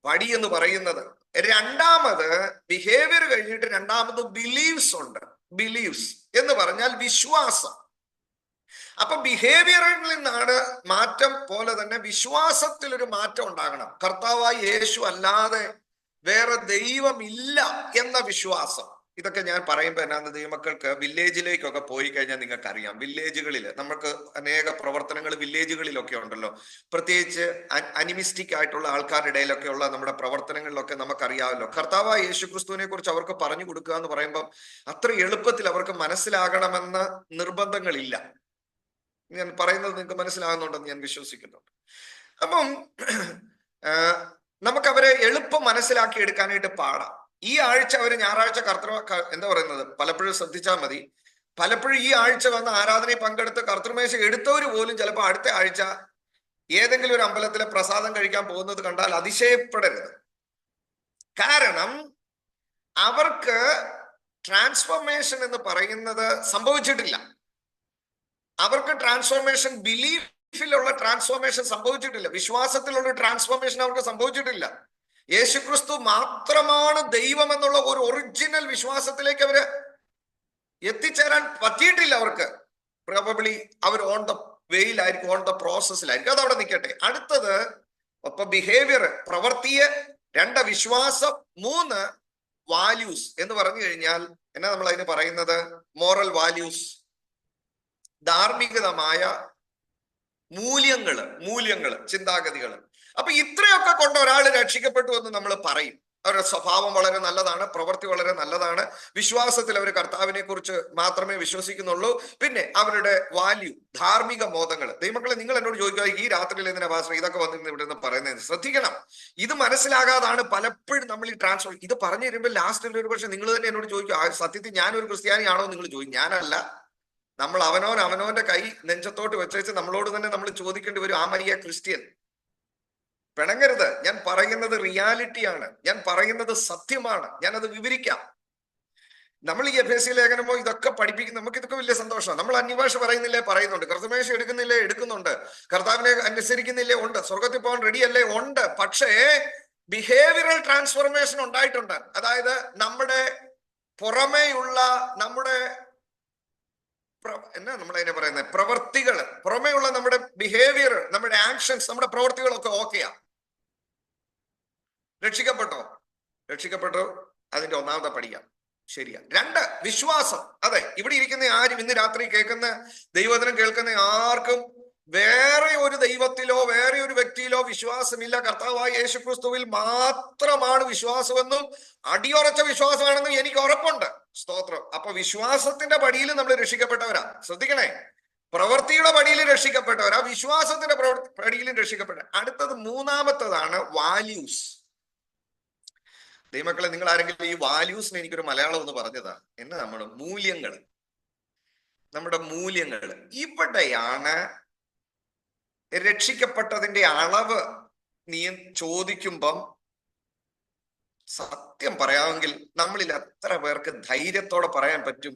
പടി എന്ന് പറയുന്നത്. രണ്ടാമത് ബിഹേവിയർ കഴിഞ്ഞിട്ട് രണ്ടാമത് ബിലീവ്സ് ഉണ്ട്. ബിലീവ്സ് എന്ന് പറഞ്ഞാൽ വിശ്വാസം. അപ്പൊ ബിഹേവിയറിൽ നിന്നാണ് മാറ്റം പോലെ തന്നെ വിശ്വാസത്തിൽ ഒരു മാറ്റം ഉണ്ടാകണം. കർത്താവായ യേശു അല്ലാതെ വേറെ ദൈവമില്ല എന്ന വിശ്വാസം. ഇതൊക്കെ ഞാൻ പറയുമ്പോൾ എന്നാന്ന്, ദൈവമക്കൾക്ക് വില്ലേജിലേക്കൊക്കെ പോയി കഴിഞ്ഞാൽ നിങ്ങൾക്ക് അറിയാം, വില്ലേജുകളിൽ നമുക്ക് അനേക പ്രവർത്തനങ്ങൾ വില്ലേജുകളിലൊക്കെ ഉണ്ടല്ലോ. പ്രത്യേകിച്ച് അനിമിസ്റ്റിക് ആയിട്ടുള്ള ആൾക്കാരുടെ ഇടയിലൊക്കെ ഉള്ള നമ്മുടെ പ്രവർത്തനങ്ങളിലൊക്കെ നമുക്കറിയാമല്ലോ. കർത്താവായ യേശുക്രിസ്തുവിനെ കുറിച്ച് അവർക്ക് പറഞ്ഞു കൊടുക്കുക എന്ന് പറയുമ്പോൾ അത്ര എളുപ്പത്തിൽ അവർക്ക് മനസ്സിലാകണമെന്ന നിർബന്ധങ്ങളില്ല. ഞാൻ പറയുന്നത് നിങ്ങൾക്ക് മനസ്സിലാകുന്നുണ്ടെന്ന് ഞാൻ വിശ്വസിക്കുന്നുണ്ട്. അപ്പം നമുക്കവരെ എളുപ്പം മനസ്സിലാക്കി എടുക്കാനായിട്ട് പാടാം. ഈ ആഴ്ച അവർ ഞായറാഴ്ച എന്താ പറയുന്നത്, പലപ്പോഴും ശ്രദ്ധിച്ചാൽ മതി, പലപ്പോഴും ഈ ആഴ്ച വന്ന് ആരാധനയിൽ പങ്കെടുത്ത് കർത്തൃമേശ എടുത്തവർ പോലും ചിലപ്പോൾ അടുത്ത ആഴ്ച ഏതെങ്കിലും ഒരു അമ്പലത്തിലെ പ്രസാദം കഴിക്കാൻ പോകുന്നത് കണ്ടാൽ അതിശയപ്പെടരുത്. കാരണം അവർക്ക് ട്രാൻസ്ഫോർമേഷൻ എന്ന് പറയുന്നത് സംഭവിച്ചിട്ടില്ല. അവർക്ക് ട്രാൻസ്ഫോർമേഷൻ, ബിലീഫിലുള്ള ട്രാൻസ്ഫോർമേഷൻ സംഭവിച്ചിട്ടില്ല. വിശ്വാസത്തിലുള്ള ട്രാൻസ്ഫോർമേഷൻ അവർക്ക് സംഭവിച്ചിട്ടില്ല. യേശുക്രിസ്തു മാത്രമാണ് ദൈവം എന്നുള്ള ഒരു ഒറിജിനൽ വിശ്വാസത്തിലേക്ക് അവര് എത്തിച്ചേരാൻ പറ്റിയിട്ടില്ല. അവർക്ക് പ്രോബബ്ലി അവർ ഓൺ ദ വേയിലായിരിക്കും, ഓൺ ദ പ്രോസസ്സിലായിരിക്കും. അതവിടെ നിൽക്കട്ടെ. അടുത്തത് അപ്പൊ ബിഹേവിയർ, പ്രവൃത്തിയെ, 2 വിശ്വാസം, 3 വാല്യൂസ് എന്ന് പറഞ്ഞു കഴിഞ്ഞാൽ എന്നാ നമ്മൾ അതിന് പറയുന്നത്, മോറൽ വാല്യൂസ്, ധാർമ്മികതമായ മൂല്യങ്ങള്, ചിന്താഗതികള്. അപ്പൊ ഇത്രയൊക്കെ കൊണ്ട് ഒരാൾ രക്ഷിക്കപ്പെട്ടു എന്ന് നമ്മൾ പറയും. അവരുടെ സ്വഭാവം വളരെ നല്ലതാണ്, പ്രവൃത്തി വളരെ നല്ലതാണ്, വിശ്വാസത്തിൽ അവർ കർത്താവിനെ കുറിച്ച് മാത്രമേ വിശ്വസിക്കുന്നുള്ളൂ. പിന്നെ അവരുടെ വാല്യൂ, ധാർമ്മിക ബോധങ്ങൾ. ദൈവമക്കളെ, നിങ്ങൾ എന്നോട് ചോദിക്കുക, ഈ രാത്രിയിൽ എന്തിനാ പാസ്റ്റർ ഇതൊക്കെ വന്നിരുന്ന് ഇവിടെ നിന്ന് പറയുന്നത്? ശ്രദ്ധിക്കണം, ഇത് മനസ്സിലാകാതാണ് പലപ്പോഴും നമ്മൾ ഈ ട്രാൻസ്ഫോർ ഇത് പറഞ്ഞു തരുമ്പോൾ ലാസ്റ്റിൽ ഒരു പക്ഷെ നിങ്ങൾ തന്നെ എന്നോട് ചോദിക്കുക, സത്യത്തിൽ ഞാനൊരു ക്രിസ്ത്യാനിയാണോ നിങ്ങൾ ചോദിക്കും. ഞാനല്ല, നമ്മൾ അവനവന്റെ കൈ നെഞ്ചത്തോട്ട് വെച്ച് നമ്മളോട് തന്നെ നമ്മൾ ചോദിക്കേണ്ടി വരും, ആ മരിയ ക്രിസ്ത്യൻ? പിണങ്ങരുത്. ഞാൻ പറയുന്നത് റിയാലിറ്റിയാണ്, ഞാൻ പറയുന്നത് സത്യമാണ്, ഞാനത് വിവരിക്കാം. നമ്മൾ ഈ എഫേസ്യ ലേഖനമോ ഇതൊക്കെ പഠിപ്പിക്കും, നമുക്ക് ഇതൊക്കെ വലിയ സന്തോഷമാണ്. നമ്മൾ അന്യഭാഷ പറയുന്നില്ലേ? പറയുന്നുണ്ട്. കർത്തമേശ എടുക്കുന്നില്ലേ? എടുക്കുന്നുണ്ട്. കർത്താവിനെ അനുസരിക്കുന്നില്ലേ? ഉണ്ട്. സ്വർഗത്തിൽ പോകാൻ റെഡി അല്ലേ? ഉണ്ട്. പക്ഷേ ബിഹേവിയറൽ ട്രാൻസ്ഫോർമേഷൻ ഉണ്ടായിട്ടുണ്ട്. അതായത് നമ്മുടെ പുറമേയുള്ള നമ്മുടെ നമ്മളതിനെ പറയുന്നത് പ്രവർത്തികൾ, പുറമേയുള്ള നമ്മുടെ ബിഹേവിയർ, നമ്മുടെ ആക്ഷൻസ്, നമ്മുടെ പ്രവർത്തികളൊക്കെ ഓക്കെയാ. രക്ഷിക്കപ്പെട്ടോ? രക്ഷിക്കപ്പെട്ടോ? അതിന്റെ ഒന്നാമത്തെ പടിയാ. ശരിയാ. 2, വിശ്വാസം. അതെ, ഇവിടെ ഇരിക്കുന്ന ആരും, ഇന്ന് രാത്രി കേൾക്കുന്ന ദൈവവചനം കേൾക്കുന്ന ആർക്കും വേറെ ഒരു ദൈവത്തിലോ വേറെ ഒരു വ്യക്തിയിലോ വിശ്വാസമില്ല. കർത്താവായ യേശുക്രിസ്തുവിൽ മാത്രമാണ് വിശ്വാസമെന്നും അടിയുറച്ച വിശ്വാസമാണെന്നും എനിക്ക് ഉറപ്പുണ്ട്. സ്തോത്രം. അപ്പൊ വിശ്വാസത്തിന്റെ പടിയിൽ നമ്മൾ രക്ഷിക്കപ്പെട്ടവരാ. ശ്രദ്ധിക്കണേ, പ്രവൃത്തിയുടെ പടിയിൽ രക്ഷിക്കപ്പെട്ടവരാ, വിശ്വാസത്തിന്റെ പടിയിലും രക്ഷിക്കപ്പെട്ട. അടുത്തത് മൂന്നാമത്തതാണ് വാല്യൂസ്. ദൈവമക്കളെ, നിങ്ങൾ ആരെങ്കിലും ഈ വാല്യൂസിന് എനിക്കൊരു മലയാളം ഒന്ന് പറഞ്ഞതാ? എന്നെ നമ്മുടെ മൂല്യങ്ങൾ ഇവിടെയാണ് രക്ഷിക്കപ്പെട്ടതിന്റെ അളവ് നീ ചോദിക്കുമ്പം സത്യം പറയാമെങ്കിൽ നമ്മളിൽ എത്ര പേർക്ക് ധൈര്യത്തോടെ പറയാൻ പറ്റും,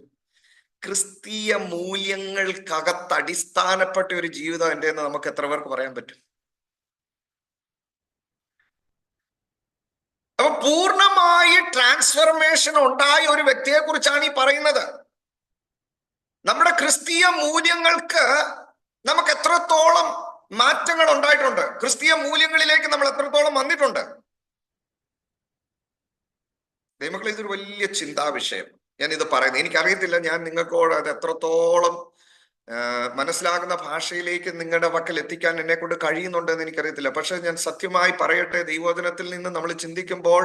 ക്രിസ്തീയ മൂല്യങ്ങൾക്കകത്ത് അടിസ്ഥാനപ്പെട്ട ഒരു ജീവിതം എൻ്റെ എന്ന് നമുക്ക് എത്ര പേർക്ക് പറയാൻ പറ്റും? അപ്പൊ പൂർണ്ണമായി ട്രാൻസ്ഫർമേഷൻ ഉണ്ടായ ഒരു വ്യക്തിയെ കുറിച്ചാണ് ഈ പറയുന്നത്. നമ്മുടെ ക്രിസ്തീയ മൂല്യങ്ങൾക്ക് നമുക്ക് എത്രത്തോളം മാറ്റങ്ങൾ ഉണ്ടായിട്ടുണ്ട്, ക്രിസ്തീയ മൂല്യങ്ങളിലേക്ക് നമ്മൾ എത്രത്തോളം വന്നിട്ടുണ്ട്. ദൈവമക്കളെ, ഇതൊരു വലിയ ചിന്താ വിഷയം. ഞാൻ ഇത് പറയുന്നത് എനിക്കറിയത്തില്ല, ഞാൻ നിങ്ങൾക്കോട് അത് എത്രത്തോളം മനസ്സിലാകുന്ന ഭാഷയിലേക്ക് നിങ്ങളുടെ പക്കൽ എത്തിക്കാൻ എന്നെ കൊണ്ട് കഴിയുന്നുണ്ടെന്ന് എനിക്കറിയത്തില്ല. പക്ഷെ ഞാൻ സത്യമായി പറയട്ടെ, ദൈവവചനത്തിൽ നിന്ന് നമ്മൾ ചിന്തിക്കുമ്പോൾ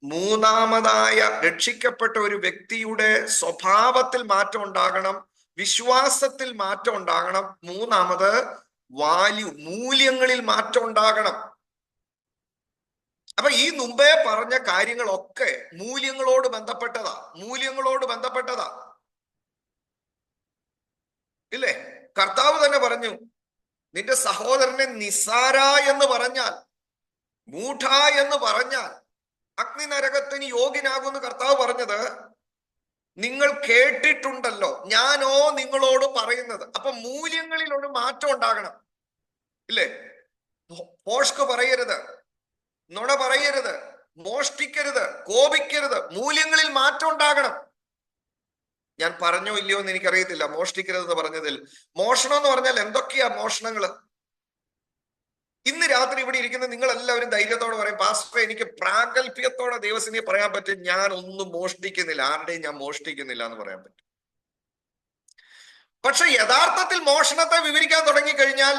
മൂന്നാമതായ രക്ഷിക്കപ്പെട്ട ഒരു വ്യക്തിയുടെ സ്വഭാവത്തിൽ മാറ്റം ഉണ്ടാകണം, വിശ്വാസത്തിൽ മാറ്റം ഉണ്ടാകണം. മൂന്നാമത് മൂല്യങ്ങളിൽ മാറ്റം ഉണ്ടാകണം. അപ്പൊ ഈ മുമ്പേ പറഞ്ഞ കാര്യങ്ങളൊക്കെ മൂല്യങ്ങളോട് ബന്ധപ്പെട്ടതാ. ഇല്ലേ? കർത്താവ് തന്നെ പറഞ്ഞു, നിന്റെ സഹോദരനെ നിസാര എന്ന് പറഞ്ഞാൽ, മൂഢ എന്ന് പറഞ്ഞാൽ അഗ്നി നരകത്തിന് യോഗ്യനാകുമെന്ന് കർത്താവ് പറഞ്ഞത് നിങ്ങൾ കേട്ടിട്ടുണ്ടല്ലോ, ഞാനോ നിങ്ങളോട് പറയുന്നത്. അപ്പൊ മൂല്യങ്ങളിൽ ഒരു മാറ്റം ഉണ്ടാകണം. ഇല്ലേ? പോഷ്ക് പറയരുത്, നുണ പറയരുത്, മോഷ്ടിക്കരുത്, കോപിക്കരുത്. മൂല്യങ്ങളിൽ മാറ്റം ഉണ്ടാകണം. ഞാൻ പറഞ്ഞോ ഇല്ലയോ എന്ന് എനിക്കറിയത്തില്ല മോഷ്ടിക്കരുതെന്ന് പറഞ്ഞതിൽ. മോഷണം എന്ന് പറഞ്ഞാൽ എന്തൊക്കെയാ മോഷണങ്ങള്? ഇന്ന് രാത്രി ഇവിടെ ഇരിക്കുന്ന നിങ്ങൾ എല്ലാവരും ധൈര്യത്തോടെ പറയും, പാസ്റ്റർ എനിക്ക് പ്രാഗൽഭ്യത്തോടെ ദൈവസേനയെ പറയാൻ പറ്റും, ഞാൻ ഒന്നും മോഷ്ടിക്കുന്നില്ല, ആരുടെയും ഞാൻ മോഷ്ടിക്കുന്നില്ല എന്ന് പറയാൻ പറ്റും. പക്ഷെ യഥാർത്ഥത്തിൽ മോഷണത്തെ വിവരിക്കാൻ തുടങ്ങിക്കഴിഞ്ഞാൽ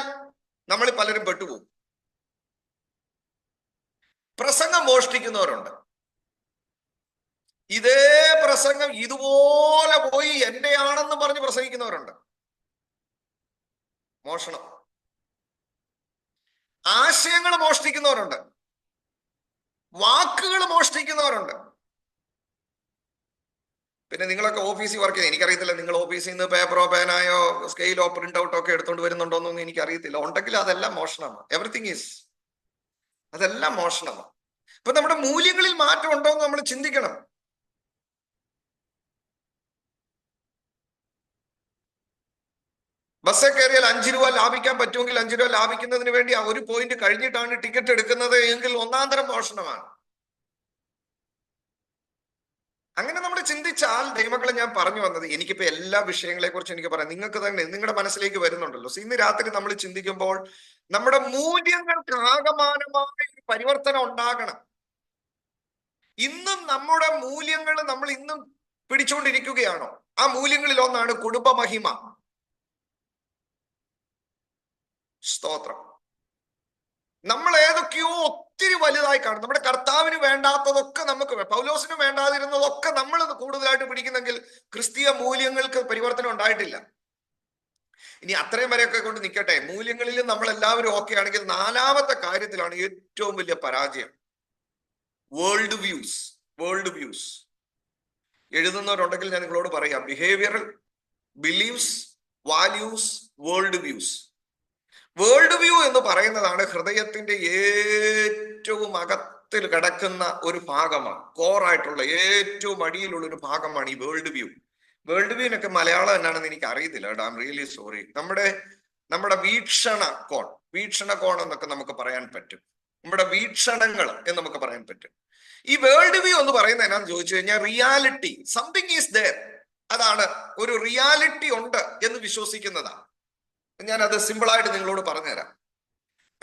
നമ്മൾ പലരും പെട്ടുപോകും. പ്രസംഗം മോഷ്ടിക്കുന്നവരുണ്ട്. ഇതേ പ്രസംഗം ഇതുപോലെ പോയി എന്റെ ആണെന്ന് പറഞ്ഞ് പ്രസംഗിക്കുന്നവരുണ്ട്. മോഷണം. ആശയങ്ങൾ മോഷ്ടിക്കുന്നവരുണ്ട്, വാക്കുകൾ മോഷ്ടിക്കുന്നവരുണ്ട്. പിന്നെ നിങ്ങളൊക്കെ ഓഫീസിൽ വർക്ക് ചെയ്യുന്നത് എനിക്കറിയത്തില്ല, നിങ്ങൾ ഓഫീസിൽ നിന്ന് പേപ്പറോ പേനായോ സ്കെയിലോ പ്രിന്റ് ഔട്ടോ ഒക്കെ എടുത്തോണ്ട് വരുന്നുണ്ടോന്നൊന്നും എനിക്കറിയത്തില്ല. ഉണ്ടെങ്കിൽ അതെല്ലാം മോഷണമാണ്. എവറിത്തിങ് ഈസ്, അതെല്ലാം മോഷണമാണ്. അപ്പൊ നമ്മുടെ മൂല്യങ്ങളിൽ മാറ്റം ഉണ്ടോ എന്ന് നമ്മൾ ചിന്തിക്കണം. ബസ്സിൽ കയറിയാൽ 5 രൂപ ലാഭിക്കാൻ പറ്റുമെങ്കിൽ 5 രൂപ ലാഭിക്കുന്നതിന് വേണ്ടി ആ ഒരു പോയിന്റ് കഴിഞ്ഞിട്ടാണ് ടിക്കറ്റ് എടുക്കുന്നത് എങ്കിൽ ഒന്നാന്തരം മോഷണമാണ്. അങ്ങനെ നമ്മൾ ചിന്തിച്ചാൽ, ദൈവമക്കളെ, ഞാൻ പറഞ്ഞു വന്നത്, എനിക്കിപ്പോ എല്ലാ വിഷയങ്ങളെ കുറിച്ച് എനിക്ക് പറയാം, നിങ്ങൾക്ക് തന്നെ നിങ്ങളുടെ മനസ്സിലേക്ക് വരുന്നുണ്ടല്ലോ. ഇന്ന് രാത്രി നമ്മൾ ചിന്തിക്കുമ്പോൾ നമ്മുടെ മൂല്യങ്ങൾക്ക് ആകമാനമായ ഒരു പരിവർത്തനം ഉണ്ടാകണം. ഇന്നും നമ്മുടെ മൂല്യങ്ങൾ നമ്മൾ ഇന്നും പിടിച്ചുകൊണ്ടിരിക്കുകയാണോ? ആ മൂല്യങ്ങളിൽ ഒന്നാണ് കുടുംബമഹിമ. സ്തോത്രം. നമ്മൾ ഏതൊക്കെയോ ഒത്തിരി വലുതായി കാണും. നമ്മുടെ കർത്താവിന് വേണ്ടാത്തതൊക്കെ നമുക്ക്, പൗലോസിന് വേണ്ടാതിരുന്നതൊക്കെ നമ്മൾ കൂടുതലായിട്ട് പിടിക്കുന്നെങ്കിൽ ക്രിസ്തീയ മൂല്യങ്ങൾക്ക് പരിവർത്തനം ഉണ്ടായിട്ടില്ല. ഇനി അത്രയും വരെയൊക്കെ കൊണ്ട് നിൽക്കട്ടെ. മൂല്യങ്ങളിൽ നമ്മൾ എല്ലാവരും ഓക്കെ ആണെങ്കിൽ 4ാമത്തെ കാര്യത്തിലാണ് ഏറ്റവും വലിയ പരാജയം. World views. എഴുതുന്നവരുണ്ടെങ്കിൽ ഞാൻ നിങ്ങളോട് പറയാം, behavioural, beliefs, values, world views. World view എന്ന് പറയുന്നതാണ് ഹൃദയത്തിന്റെ ഏറ്റവും അകത്തിൽ കിടക്കുന്ന ഒരു ഭാഗമാണ്. കോറായിട്ടുള്ള ഏറ്റവും അടിയിലുള്ള ഒരു ഭാഗമാണ് ഈ വേൾഡ് വ്യൂ. വേൾഡ് വ്യൂവിനൊക്കെ മലയാളം എന്നാണെന്ന് എനിക്ക് അറിയത്തില്ല. I am really sorry. നമ്മുടെ വീക്ഷണകോൺ എന്നൊക്കെ നമുക്ക് പറയാൻ പറ്റും. നമ്മുടെ വീക്ഷണങ്ങൾ എന്ന് നമുക്ക് പറയാൻ പറ്റും. ഈ വേൾഡ് വ്യൂ എന്ന് പറയുന്നത് എന്നാന്ന് ചോദിച്ചു കഴിഞ്ഞാൽ റിയാലിറ്റി, സംതിങ് ഈസ് ദേർ. അതാണ്, ഒരു റിയാലിറ്റി ഉണ്ട് എന്ന് വിശ്വസിക്കുന്നതാണ്. ഞാൻ അത് സിമ്പിളായിട്ട് നിങ്ങളോട് പറഞ്ഞുതരാം.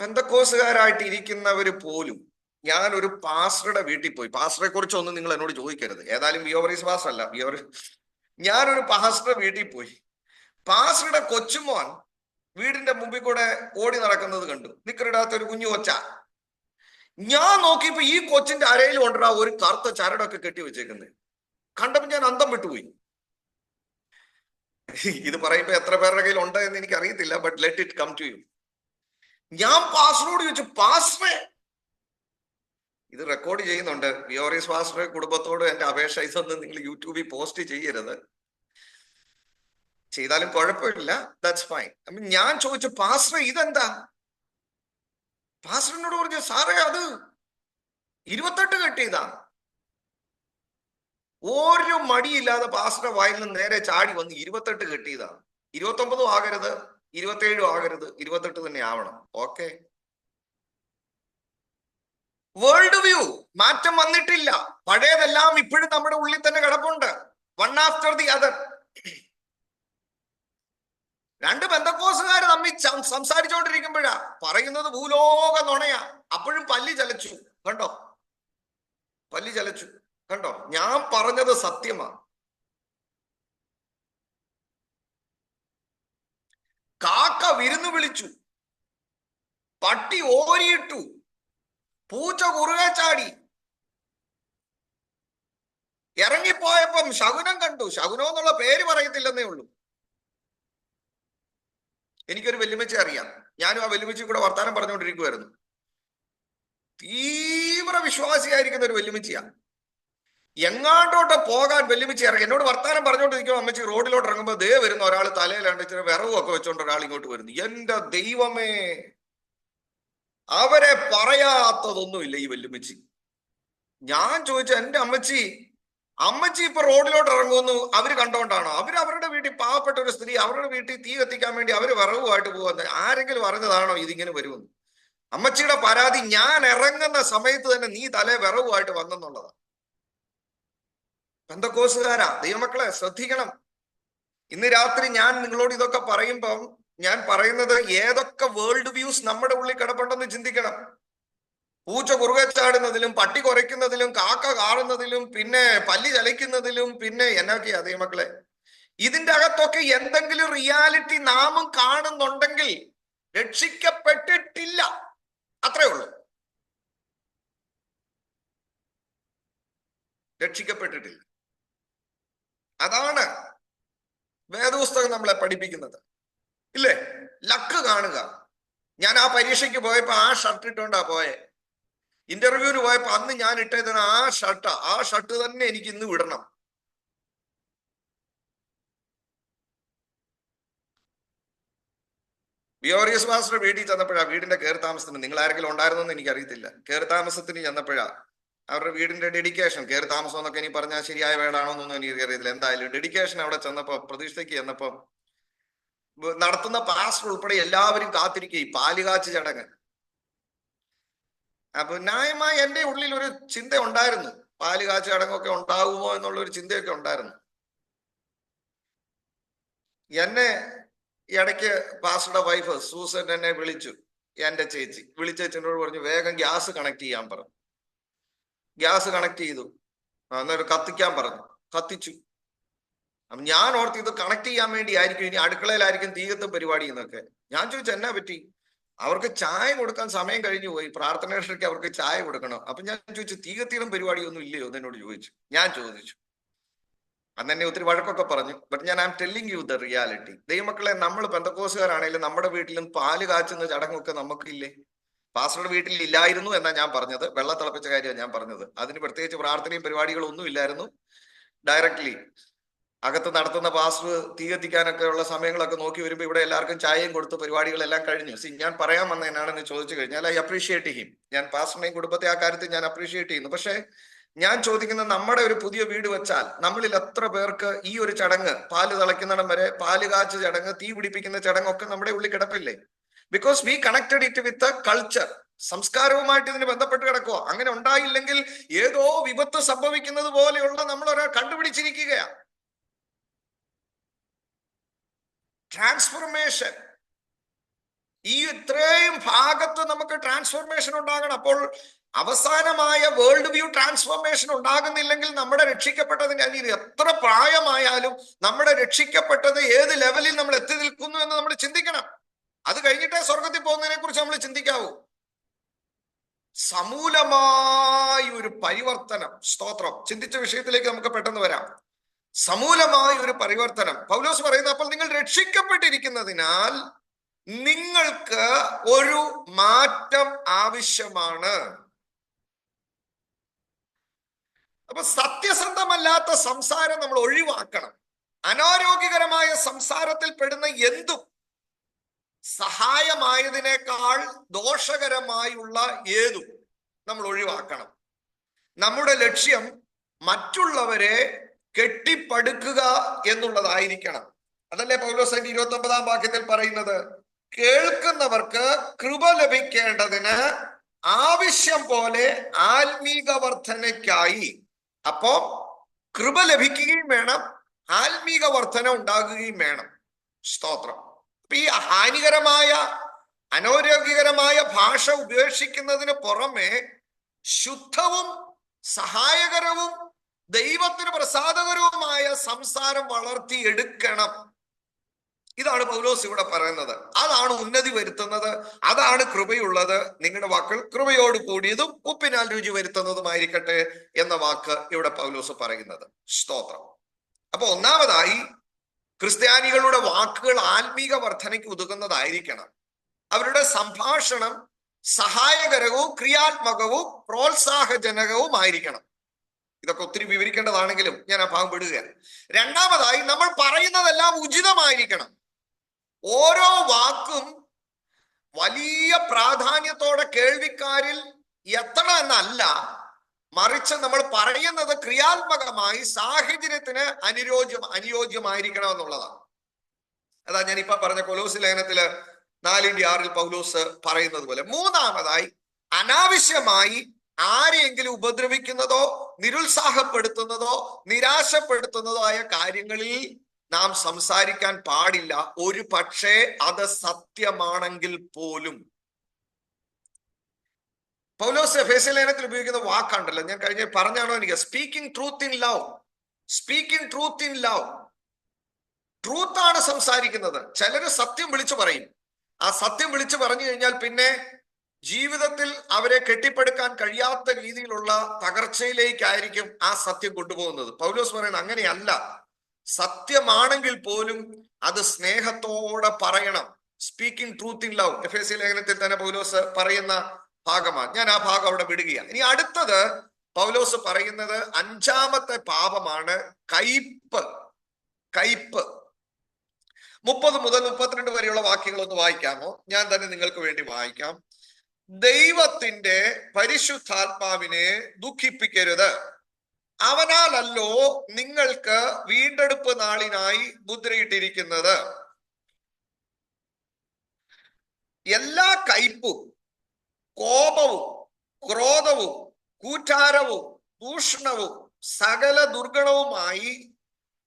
പെന്തക്കോസുകാരായിട്ട് ഇരിക്കുന്നവർ പോലും, ഞാൻ ഒരു പാസ്റ്ററുടെ വീട്ടിൽ പോയി, പാസ്റ്ററെ കുറിച്ചൊന്നും നിങ്ങൾ എന്നോട് ചോദിക്കരുത്, ഏതായാലും വിയോവറീസ് പാസ്റ്റർ അല്ല, ഞാനൊരു പാസ്റ്ററുടെ വീട്ടിൽ പോയി. പാസ്റ്ററുടെ കൊച്ചുമോൻ വീടിന്റെ മുമ്പിൽ കൂടെ ഓടി നടക്കുന്നത് കണ്ടു, നിക്കറിടാത്ത ഒരു കുഞ്ഞു കൊച്ച. ഞാൻ നോക്കിയപ്പോ ഈ കൊച്ചിന്റെ അരയിൽ കൊണ്ടുവരാ ഒരു കറുത്ത ചരടൊക്കെ കെട്ടി വെച്ചേക്കുന്നത് കണ്ടപ്പോ ഞാൻ അന്തം വിട്ടുപോയി. ഇത് പറയുമ്പോ എത്ര പേരുടെ കയ്യിൽ ഉണ്ട് എന്ന് എനിക്ക് അറിയത്തില്ല, but let it come to you. ഞാൻ പാസ്റ്ററോട് ചോദിച്ചു, പാസ്റ്ററെ, ഇത് റെക്കോർഡ് ചെയ്യുന്നുണ്ട്, വിയോറീസ് പാസ്റ്ററെ കുടുംബത്തോട് എന്റെ അപേക്ഷ, ഇതൊന്നും നിങ്ങൾ യൂട്യൂബിൽ പോസ്റ്റ് ചെയ്യരുത്, ചെയ്താലും കുഴപ്പമില്ല, ദാറ്റ്സ് ഫൈൻ. അപ്പൊ ഞാൻ ചോദിച്ചു, പാസ്റ്ററെ ഇതെന്താ? പാസ്റ്ററിനോട് പറഞ്ഞു, സാറേ അത് 28 കെട്ടിയതാ. ഒരു മടിയില്ലാതെ പാസ്റ്റർ വായിൽ നിന്ന് നേരെ ചാടി വന്ന് 28 കെട്ടിയതാ. 29 ആകരുത്, 27 ആകരുത്, 28 തന്നെ ആവണം. ഓക്കെ, വേൾഡ് വ്യൂ മാറ്റം വന്നിട്ടില്ല. പഴയതെല്ലാം ഇപ്പോഴും നമ്മുടെ ഉള്ളിൽ തന്നെ കിടപ്പുണ്ട്. One after the other. രണ്ട് പെന്തക്കോസുകാർ തമ്മിൽ സംസാരിച്ചുകൊണ്ടിരിക്കുമ്പോഴാ പറയുന്നത് ഭൂലോക നുണയാ. അപ്പോഴും പല്ലി ചലച്ചു, കണ്ടോ? പല്ലി ചലച്ചു, കണ്ടോ? ഞാൻ പറഞ്ഞത് സത്യമാണ്. കാക്ക വിരുന്നു വിളിച്ചു, പട്ടി ഓരിയിട്ടു, പൂച്ച കുറുകെ ചാടി. ഇറങ്ങിപ്പോയപ്പം ശകുനം കണ്ടു. ശകുനം എന്നുള്ള പേര് പറയത്തില്ലെന്നേ ഉള്ളൂ. എനിക്കൊരു വെല്ലുവിളിച്ച് അറിയാം. ഞാനും ആ വെല്ലുവിളിച്ച് കൂടെ വർത്താനം പറഞ്ഞുകൊണ്ടിരിക്കുവായിരുന്നു. തീവ്ര വിശ്വാസിയായിരിക്കുന്ന ഒരു വെല്ലുവിളിച്ചാ. എങ്ങാണ്ടോട്ട് പോകാൻ വെല്ലുവിളിച്ച് ഇറങ്ങി. എന്നോട് വർത്താനം പറഞ്ഞുകൊണ്ടിരിക്കുമ്പോൾ അമ്മച്ചി റോഡിലോട്ട് ഇറങ്ങുമ്പോൾ ദേ വരുന്ന ഒരാൾ തലയിലാണ്ട് ഇച്ചിരി വിറവൊക്കെ വെച്ചോണ്ട് ഒരാൾ ഇങ്ങോട്ട് വരുന്നു. എന്റെ ദൈവമേ, അവരെ പറയാത്തതൊന്നുമില്ല ഈ വെല്ലുവിളിച്ച്. ഞാൻ ചോദിച്ചു, എന്റെ അമ്മച്ചി ഇപ്പൊ റോഡിലോട്ട് ഇറങ്ങുന്നു അവര് കണ്ടോണ്ടാണോ? അവരുടെ വീട്ടിൽ പാവപ്പെട്ട ഒരു സ്ത്രീ, അവരുടെ വീട്ടിൽ തീ കത്തിക്കാൻ വേണ്ടി അവര് വിറവുമായിട്ട് പോകുന്നത്. ആരെങ്കിലും പറഞ്ഞതാണോ ഇതിങ്ങനെ വരുമെന്ന്? അമ്മച്ചിയുടെ പരാതി, ഞാൻ ഇറങ്ങുന്ന സമയത്ത് തന്നെ നീ തലേ വിറവുമായിട്ട് വന്നെന്നുള്ളതാണ്. പെന്തക്കോസുകാരാ, ദൈവമക്കളെ ശ്രദ്ധിക്കണം. ഇന്ന് രാത്രി ഞാൻ നിങ്ങളോട് ഇതൊക്കെ പറയുമ്പം ഞാൻ പറയുന്നത് ഏതൊക്കെ വേൾഡ് വ്യൂസ് നമ്മുടെ ഉള്ളിൽ കിടപ്പുണ്ടെന്ന് ചിന്തിക്കണം. പൂച്ച കുറുകെ ചാടുന്നതിലും, പട്ടി കുരയ്ക്കുന്നതിലും, കാക്ക കാറുന്നതിലും, പിന്നെ പല്ലി ചലിക്കുന്നതിലും, പിന്നെ എന്നൊക്കെയാ ദൈവമക്കളെ. ഇതിന്റെ അകത്തൊക്കെ എന്തെങ്കിലും റിയാലിറ്റി നാമും കാണുന്നുണ്ടെങ്കിൽ രക്ഷിക്കപ്പെട്ടിട്ടില്ല, അത്രേ ഉള്ളൂ. രക്ഷിക്കപ്പെട്ടിട്ടില്ല. അതാണ് വേദപുസ്തകം നമ്മളെ പഠിപ്പിക്കുന്നത്, ഇല്ലേ? ലക്ക് കാണുക. ഞാൻ ആ പരീക്ഷയ്ക്ക് പോയപ്പോ ആ ഷർട്ട് ഇട്ടോണ്ടാ പോയെ. ഇന്റർവ്യൂവിന് പോയപ്പോ അന്ന് ഞാൻ ഇട്ടതിന് ആ ഷർട്ട് തന്നെ എനിക്ക് ഇന്ന് വിടണം. വിയോറിയസ് മാസ്റ്റർ വീട്ടിൽ ചെന്നപ്പോഴാ, വീടിന്റെ കയറി താമസത്തിന്, നിങ്ങൾ ആരെങ്കിലും ഉണ്ടായിരുന്നെന്ന് എനിക്കറിയത്തില്ല, കയറി താമസത്തിന് ചെന്നപ്പോഴാ അവരുടെ വീടിന്റെ ഡെഡിക്കേഷൻ, കയറി താമസം എന്നൊക്കെ ഇനി പറഞ്ഞാൽ ശരിയായ വേടാണോന്നൊന്നും എനിക്ക് അറിയത്തില്ല. എന്തായാലും ഡെഡിക്കേഷൻ അവിടെ ചെന്നപ്പോ, പ്രതിഷ്ഠയ്ക്ക് ചെന്നപ്പോ നടത്തുന്ന പാസ്റ്റർ ഉൾപ്പെടെ എല്ലാവരും കാത്തിരിക്കുക ഈ പാലുകാച്ച് ചടങ്ങ്. അപ്പൊ ന്യായമായി എന്റെ ഉള്ളിൽ ഒരു ചിന്ത ഉണ്ടായിരുന്നു, പാലുകാച്ച് ചടങ്ങൊക്കെ ഉണ്ടാകുമോ എന്നുള്ള ഒരു ചിന്തയൊക്കെ ഉണ്ടായിരുന്നു. എന്നെ ഇടയ്ക്ക് പാസ്റ്ററുടെ വൈഫ് സൂസൻ എന്നെ വിളിച്ചു, എന്റെ ചേച്ചി വിളിച്ചേച്ചിനോട് പറഞ്ഞു, വേഗം ഗ്യാസ് കണക്ട് ചെയ്യാൻ പറഞ്ഞു. ഗ്യാസ് കണക്ട് ചെയ്തു, എന്നിട്ട് കത്തിക്കാൻ പറഞ്ഞു, കത്തിച്ചു. അപ്പൊ ഞാൻ ഓർത്ത് ഇത് കണക്ട് ചെയ്യാൻ വേണ്ടി ആയിരിക്കും, ഇനി അടുക്കളയിലായിരിക്കും തീകത്തും പരിപാടി എന്നൊക്കെ. ഞാൻ ചോദിച്ചു, എന്നാ പറ്റി? അവർക്ക് ചായ കൊടുക്കാൻ സമയം കഴിഞ്ഞു പോയി, പ്രാർത്ഥനയ്ക്ക് അവർക്ക് ചായ കൊടുക്കണം. അപ്പൊ ഞാൻ ചോദിച്ചു, തീകത്തിലും പരിപാടിയൊന്നും ഇല്ലയോ എന്നോട് ചോദിച്ചു. ഞാൻ ചോദിച്ചു, അന്ന് എന്നെ ഒത്തിരി വഴക്കൊക്കെ പറഞ്ഞു. ബട്ട് ഞാൻ I M telling you the reality. ദൈവമക്കളെ, നമ്മൾ പെന്തക്കോസുകാരാണെങ്കിലും നമ്മുടെ വീട്ടിലും പാല് കാച്ചുന്ന ചടങ്ങൊക്കെ നമുക്കില്ലേ? പാസ്റ്ററുടെ വീട്ടിൽ ഇല്ലായിരുന്നു എന്നാ ഞാൻ പറഞ്ഞത്, വെള്ളം തിളപ്പിച്ച കാര്യമാണ് ഞാൻ പറഞ്ഞത്. അതിന് പ്രത്യേകിച്ച് പ്രാർത്ഥനയും പരിപാടികളും ഒന്നും ഇല്ലായിരുന്നു. ഡയറക്ട്ലി അകത്ത് നടത്തുന്ന പാസ്റ്റർ തീ കത്തിക്കാനൊക്കെ ഉള്ള സമയങ്ങളൊക്കെ നോക്കി വരുമ്പോൾ ഇവിടെ എല്ലാവർക്കും ചായയും കൊടുത്ത് പരിപാടികളെല്ലാം കഴിഞ്ഞു. ഞാൻ പറയാൻ വന്ന എന്നാണെന്ന് ചോദിച്ചു കഴിഞ്ഞാൽ ഐ അപ്രീഷിയേറ്റ് ഹിം. ഞാൻ പാസ്റ്ററിനെയും കുടുംബത്തെ ആ കാര്യത്തിൽ ഞാൻ അപ്രീഷിയേറ്റ് ചെയ്യുന്നു. പക്ഷെ ഞാൻ ചോദിക്കുന്നത്, നമ്മുടെ ഒരു പുതിയ വീട് വെച്ചാൽ നമ്മളിൽ എത്ര പേർക്ക് ഈ ഒരു ചടങ്ങ്, പാല് തിളയ്ക്കുന്നിടം വരെ പാല് കാച്ച് ചടങ്ങ്, തീ പിടിപ്പിക്കുന്ന ചടങ്ങൊക്കെ നമ്മുടെ ഉള്ളിൽ കിടപ്പില്ലേ? Because we connected it with culture. സംസ്കാരവുമായിട്ട് ഇതിന് ബന്ധപ്പെട്ട് കിടക്കുക. അങ്ങനെ ഉണ്ടായില്ലെങ്കിൽ ഏതോ വിപത്ത് സംഭവിക്കുന്നത് പോലെയുള്ള നമ്മൾ ഒരാൾ കണ്ടുപിടിച്ചിരിക്കുകയാണ്. ട്രാൻസ്ഫോർമേഷൻ, ഈ ഇത്രയും ഭാഗത്ത് നമുക്ക് ട്രാൻസ്ഫോർമേഷൻ ഉണ്ടാകണം. അപ്പോൾ അവസാനമായ വേൾഡ് വ്യൂ ട്രാൻസ്ഫോർമേഷൻ ഉണ്ടാകുന്നില്ലെങ്കിൽ നമ്മുടെ രക്ഷിക്കപ്പെട്ടതിന്റെ അനിൽ എത്ര പ്രായമായാലും നമ്മുടെ രക്ഷിക്കപ്പെട്ടത് ഏത് ലെവലിൽ നമ്മൾ എത്തി നിൽക്കുന്നു എന്ന് നമ്മൾ ചിന്തിക്കണം. അത് കഴിഞ്ഞിട്ടേ സ്വർഗത്തിൽ പോകുന്നതിനെ കുറിച്ച് നമ്മൾ ചിന്തിക്കാവൂ. സമൂലമായ ഒരു പരിവർത്തനം. സ്തോത്രം. ചിന്തിച്ച വിഷയത്തിലേക്ക് നമുക്ക് പെട്ടെന്ന് വരാം. സമൂലമായ ഒരു പരിവർത്തനം പൗലോസ് പറയുന്നത്, അപ്പോൾ നിങ്ങൾ രക്ഷിക്കപ്പെട്ടിരിക്കുന്നതിനാൽ നിങ്ങൾക്ക് ഒരു മാറ്റം ആവശ്യമാണ്. അപ്പൊ സത്യസന്ധമല്ലാത്ത സംസാരം നമ്മൾ ഒഴിവാക്കണം. അനാരോഗ്യകരമായ സംസാരത്തിൽ പെടുന്ന എന്തും സഹായമായതിനേക്കാൾ ദോഷകരമായുള്ള ഏതും നമ്മൾ ഒഴിവാക്കണം. നമ്മുടെ ലക്ഷ്യം മറ്റുള്ളവരെ കെട്ടിപ്പടുക്കുക എന്നുള്ളതായിരിക്കണം. അതല്ലേ പൗലോസ് 29-ാം വാക്യത്തിൽ പറയുന്നത്, കേൾക്കുന്നവർക്ക് കൃപ ലഭിക്കേണ്ടതിന് ആവശ്യം പോലെ ആത്മീക വർധനയ്ക്കായി. അപ്പോ കൃപ ലഭിക്കുകയും വേണം, ആത്മീക വർധന ഉണ്ടാകുകയും വേണം. സ്തോത്രം. അപ്പൊ ഈ ഹാനികരമായ അനാരോഗ്യകരമായ ഭാഷ ഉപേക്ഷിക്കുന്നതിന് പുറമെ ശുദ്ധവും സഹായകരവും ദൈവത്തിന് പ്രസാദകരവുമായ സംസാരം വളർത്തിയെടുക്കണം. ഇതാണ് പൗലോസ് ഇവിടെ പറയുന്നത്. അതാണ് ഉന്നതി വരുത്തുന്നത്, അതാണ് കൃപയുള്ളത്. നിങ്ങളുടെ വാക്കുകൾ കൃപയോട് കൂടിയതും ഉപ്പിനാൽ രുചി വരുത്തുന്നതുമായിരിക്കട്ടെ എന്ന വാക്ക് ഇവിടെ പൗലോസ് പറയുന്നത്. സ്തോത്രം. അപ്പൊ ഒന്നാമതായി ക്രിസ്ത്യാനികളുടെ വാക്കുകൾ ആത്മീക വർധനയ്ക്ക് ഉതകുന്നതായിരിക്കണം. അവരുടെ സംഭാഷണം സഹായകരവും ക്രിയാത്മകവും പ്രോത്സാഹജനകവുമായിരിക്കണം. ഇതൊക്കെ ഒത്തിരി വിവരിക്കേണ്ടതാണെങ്കിലും ഞാൻ ആ ഭാഗം വിടുകയാണ്. രണ്ടാമതായി, നമ്മൾ പറയുന്നതെല്ലാം ഉചിതമായിരിക്കണം. ഓരോ വാക്കും വലിയ പ്രാധാന്യത്തോടെ കേൾവിക്കാരിൽ എത്തണമെന്നല്ല, മറിച്ച് നമ്മൾ പറയുന്നത് ക്രിയാത്മകമായി സാഹചര്യത്തിന് അനുയോജ്യമായിരിക്കണം എന്നുള്ളതാണ്. അതാ ഞാൻ ഇപ്പൊ പറഞ്ഞ കൊലോസ്യ ലേഖനത്തില് 4:6 പൗലോസ് പറയുന്നത് പോലെ. മൂന്നാമതായി, അനാവശ്യമായി ആരെയെങ്കിലും ഉപദ്രവിക്കുന്നതോ നിരുത്സാഹപ്പെടുത്തുന്നതോ നിരാശപ്പെടുത്തുന്നതോ ആയ കാര്യങ്ങളിൽ നാം സംസാരിക്കാൻ പാടില്ല, ഒരു പക്ഷേ അത് സത്യമാണെങ്കിൽ പോലും. പൗലോസ് എഫേസ്യ ലേഖനത്തിൽ ഉപയോഗിക്കുന്ന വാക്കുണ്ടല്ലോ, ഞാൻ കഴിഞ്ഞ പറഞ്ഞാണോ എനിക്ക്, speaking truth in love. Speaking truth in love. ട്രൂത്താണ് സംസാരിക്കുന്നത്. ചിലര് സത്യം വിളിച്ചു പറയും. ആ സത്യം വിളിച്ചു പറഞ്ഞു കഴിഞ്ഞാൽ പിന്നെ ജീവിതത്തിൽ അവരെ കെട്ടിപ്പടുക്കാൻ കഴിയാത്ത രീതിയിലുള്ള തകർച്ചയിലേക്കായിരിക്കും ആ സത്യം കൊണ്ടുപോകുന്നത്. പൗലോസ് പറയുന്നത് അങ്ങനെയല്ല. സത്യമാണെങ്കിൽ പോലും അത് സ്നേഹത്തോടെ പറയണം. സ്പീക്കിംഗ് ട്രൂത്ത് ഇൻ ലവ് എഫേസ്യ ലേഖനത്തിൽ തന്നെ പൗലോസ് പറയുന്ന ഭാഗമാണ്. ഞാൻ ആ ഭാഗം അവിടെ വിടുകയാണ്. ഇനി അടുത്തത് പൗലോസ് പറയുന്നത് 5-ാമത്തെ പാപമാണ് കയ്പ്. കയ്പ്. 30 മുതൽ 32 വരെയുള്ള വാക്യങ്ങൾ ഒന്ന് വായിക്കാമോ? ഞാൻ തന്നെ നിങ്ങൾക്ക് വേണ്ടി വായിക്കാം. ദൈവത്തിന്റെ പരിശുദ്ധാത്മാവിനെ ദുഃഖിപ്പിക്കരുത്. അവനാലല്ലോ നിങ്ങൾക്ക് വീണ്ടെടുപ്പ് നാളിനായി മുദ്രയിട്ടിരിക്കുന്നത്. എല്ലാ കയ്പും കോപവും ക്രോധവും കൂറ്റാരവും ദൂഷണവും സകല ദുർഗണവുമായി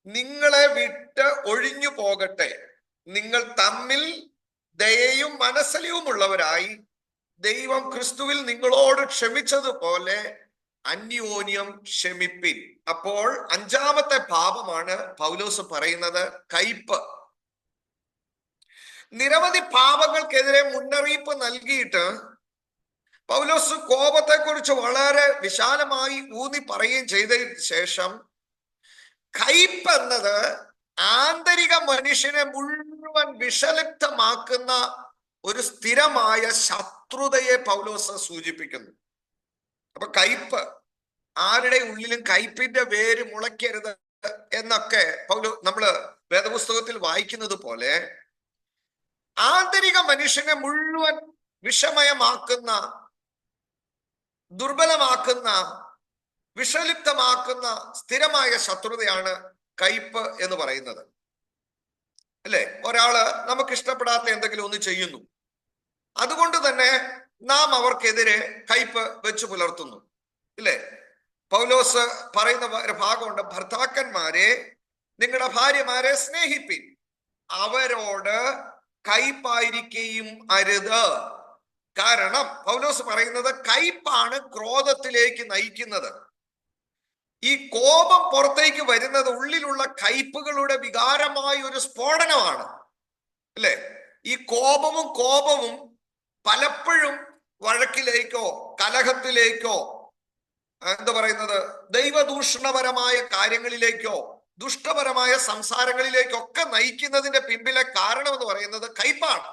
നിങ്ങളെ വിട്ട് ഒഴിഞ്ഞു പോകട്ടെ. നിങ്ങൾ തമ്മിൽ ദയയും മനസ്സലിവുമുള്ളവരായി ദൈവം ക്രിസ്തുവിൽ നിങ്ങളോട് ക്ഷമിച്ചതുപോലെ അന്യോന്യം ക്ഷമിപ്പിൻ. അപ്പോൾ 5-ാമത്തെ പാപമാണ് പൗലോസ് പറയുന്നത് കയ്പ്. നിരവധി പാപങ്ങൾക്കെതിരെ മുന്നറിയിപ്പ് നൽകിയിട്ട് പൗലോസ് കോപത്തെക്കുറിച്ച് വളരെ വിശാലമായി ഊന്നി പറയുകയും ചെയ്തതിന് ശേഷം കയ്പ് എന്നത് ആന്തരിക മനുഷ്യനെ മുഴുവൻ വിഷലിപ്തമാക്കുന്ന ഒരു സ്ഥിരമായ ശത്രുതയെ പൗലോസ് സൂചിപ്പിക്കുന്നു. അപ്പൊ കയ്പ്, ആരുടെ ഉള്ളിലും കയ്പിന്റെ വേര് മുളയ്ക്കരുത് എന്നൊക്കെ നമ്മള് വേദപുസ്തകത്തിൽ വായിക്കുന്നത് പോലെ ആന്തരിക മനുഷ്യനെ മുഴുവൻ വിഷമയമാക്കുന്ന, ദുർബലമാക്കുന്ന, വിഷലിപ്തമാക്കുന്ന സ്ഥിരമായ ശത്രുതയാണ് കയ്പ് എന്ന് പറയുന്നത്. അല്ലെ? ഒരാള് നമുക്ക് ഇഷ്ടപ്പെടാത്ത എന്തെങ്കിലും ഒന്ന് ചെയ്യുന്നു, അതുകൊണ്ട് തന്നെ നാം അവർക്കെതിരെ കയ്പ് വെച്ചു പുലർത്തുന്നു. ഇല്ലേ? പൗലോസ് പറയുന്ന ഒരു ഭാഗമുണ്ട്, ഭർത്താക്കന്മാരെ നിങ്ങളുടെ ഭാര്യമാരെ സ്നേഹിപ്പിൻ, അവരോട് കയ്പായിരിക്കുകയും അരുത്. കാരണം പൗലോസ് പറയുന്നത് കയ്പാണ് ക്രോധത്തിലേക്ക് നയിക്കുന്നത്. ഈ കോപം പുറത്തേക്ക് വരുന്നത് ഉള്ളിലുള്ള കയ്പുകളുടെ വികാരമായ ഒരു സ്ഫോടനമാണ്. അല്ലെ? ഈ കോപവും പലപ്പോഴും വഴക്കിലേക്കോ കലഹത്തിലേക്കോ എന്താ പറയുന്നത് ദൈവദൂഷണപരമായ കാര്യങ്ങളിലേക്കോ ദുഷ്ടപരമായ സംസാരങ്ങളിലേക്കൊക്കെ നയിക്കുന്നതിന്റെ പിമ്പിലെ കാരണം എന്ന് പറയുന്നത് കയ്പാണ്.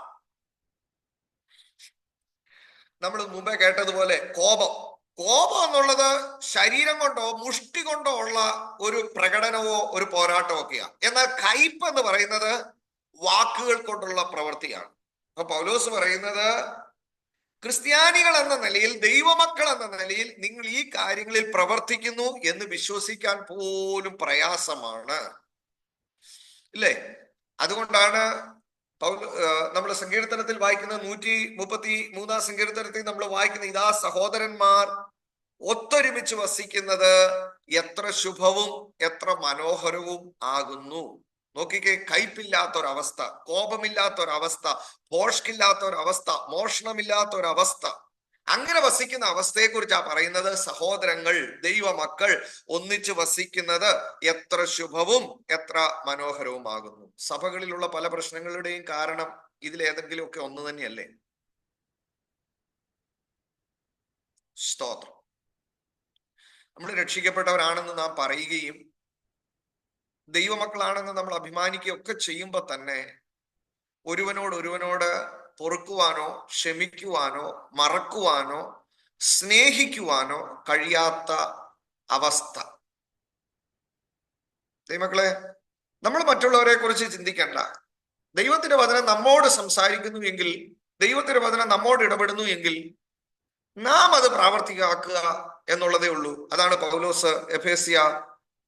നമ്മൾ മുമ്പേ കേട്ടതുപോലെ കോപം എന്നുള്ളത് ശരീരം കൊണ്ടോ മുഷ്ടി കൊണ്ടോ ഉള്ള ഒരു പ്രകടനമോ ഒരു പോരാട്ടമോ ഒക്കെയാണ്. എന്നാൽ കയ്പ് എന്ന് പറയുന്നത് വാക്കുകൾ കൊണ്ടുള്ള പ്രവൃത്തിയാണ്. അപ്പൊ പൗലോസ് പറയുന്നത് ക്രിസ്ത്യാനികൾ എന്ന നിലയിൽ, ദൈവമക്കൾ എന്ന നിലയിൽ നിങ്ങൾ ഈ കാര്യങ്ങളിൽ പ്രവർത്തിക്കുന്നു എന്ന് വിശ്വസിക്കാൻ പോലും പ്രയാസമാണ്. ഇല്ലേ? അതുകൊണ്ടാണ് നമ്മൾ സങ്കീർത്തനത്തിൽ വായിക്കുന്ന 133 സങ്കീർത്തനത്തിൽ നമ്മൾ വായിക്കുന്ന, ഇതാ സഹോദരന്മാർ ഒത്തൊരുമിച്ച് വസിക്കുന്നത് എത്ര ശുഭവും എത്ര മനോഹരവും ആകുന്നു. നോക്കിക്കേ, കയ്പില്ലാത്തൊരവസ്ഥ, കോപമില്ലാത്തൊരവസ്ഥ, ഭോഷ്കില്ലാത്തൊരവസ്ഥ, മോഷണമില്ലാത്തൊരവസ്ഥ, അങ്ങനെ വസിക്കുന്ന അവസ്ഥയെ കുറിച്ചാ പറയുന്നത്. സഹോദരങ്ങൾ, ദൈവമക്കൾ ഒന്നിച്ച് വസിക്കുന്നത് എത്ര ശുഭവും എത്ര മനോഹരവുമാകുന്നു. സഭകളിലുള്ള പല പ്രശ്നങ്ങളുടെയും കാരണം ഇതിലേതെങ്കിലുമൊക്കെ ഒന്ന് തന്നെയല്ലേ? സ്തോത്രം. നമ്മൾ രക്ഷിക്കപ്പെട്ടവരാണെന്ന് നാം പറയുകയും ദൈവമക്കളാണെന്ന് നമ്മൾ അഭിമാനിക്കുകയൊക്കെ ചെയ്യുമ്പോൾ തന്നെ ഒരുവനോട് പൊറുക്കുവാനോ ക്ഷമിക്കുവാനോ മറക്കുവാനോ സ്നേഹിക്കുവാനോ കഴിയാത്ത അവസ്ഥ. ദൈവമക്കളെ, നമ്മൾ മറ്റുള്ളവരെ കുറിച്ച് ചിന്തിക്കണ്ട. ദൈവത്തിന്റെ വചനം നമ്മോട് സംസാരിക്കുന്നു എങ്കിൽ, ദൈവത്തിന്റെ വചനം നമ്മോട് ഇടപെടുന്നു എങ്കിൽ നാം അത് പ്രാവർത്തികമാക്കുക എന്നുള്ളതേ ഉള്ളൂ. അതാണ് പൗലോസ് എഫേസ്യ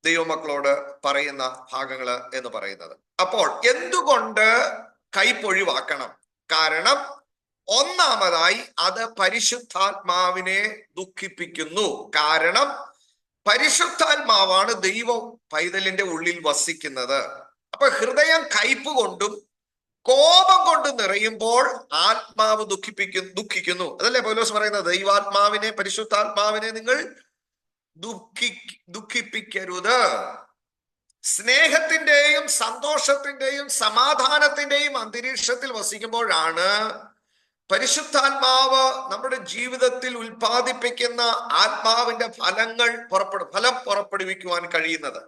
ദൈവമക്കളോട് പറയുന്ന ഭാഗങ്ങള് എന്ന് പറയുന്നത്. അപ്പോൾ എന്തുകൊണ്ട് കയ്പൊഴിവാക്കണം? കാരണം ഒന്നാമതായി അത് പരിശുദ്ധാത്മാവിനെ ദുഃഖിപ്പിക്കുന്നു. കാരണം പരിശുദ്ധാത്മാവാണ് ദൈവം പൈതലിന്റെ ഉള്ളിൽ വസിക്കുന്നത്. അപ്പൊ ഹൃദയം കയ്പ് കൊണ്ടും കോപം കൊണ്ട് നിറയുമ്പോൾ ആത്മാവ് ദുഃഖിക്കുന്നു. അതല്ലേ പൗലോസ് പറയുന്നത്? ദൈവാത്മാവിനെ, പരിശുദ്ധാത്മാവിനെ നിങ്ങൾ ദുഃഖിപ്പിക്കരുത്. സ്നേഹത്തിന്റെയും സന്തോഷത്തിന്റെയും സമാധാനത്തിന്റെയും അന്തരീക്ഷത്തിൽ വസിക്കുമ്പോഴാണ് പരിശുദ്ധാത്മാവ് നമ്മുടെ ജീവിതത്തിൽ ഉൽപ്പാദിപ്പിക്കുന്ന ആത്മാവിന്റെ ഫലം പുറപ്പെടുവിക്കുവാൻ കഴിയുന്നത്.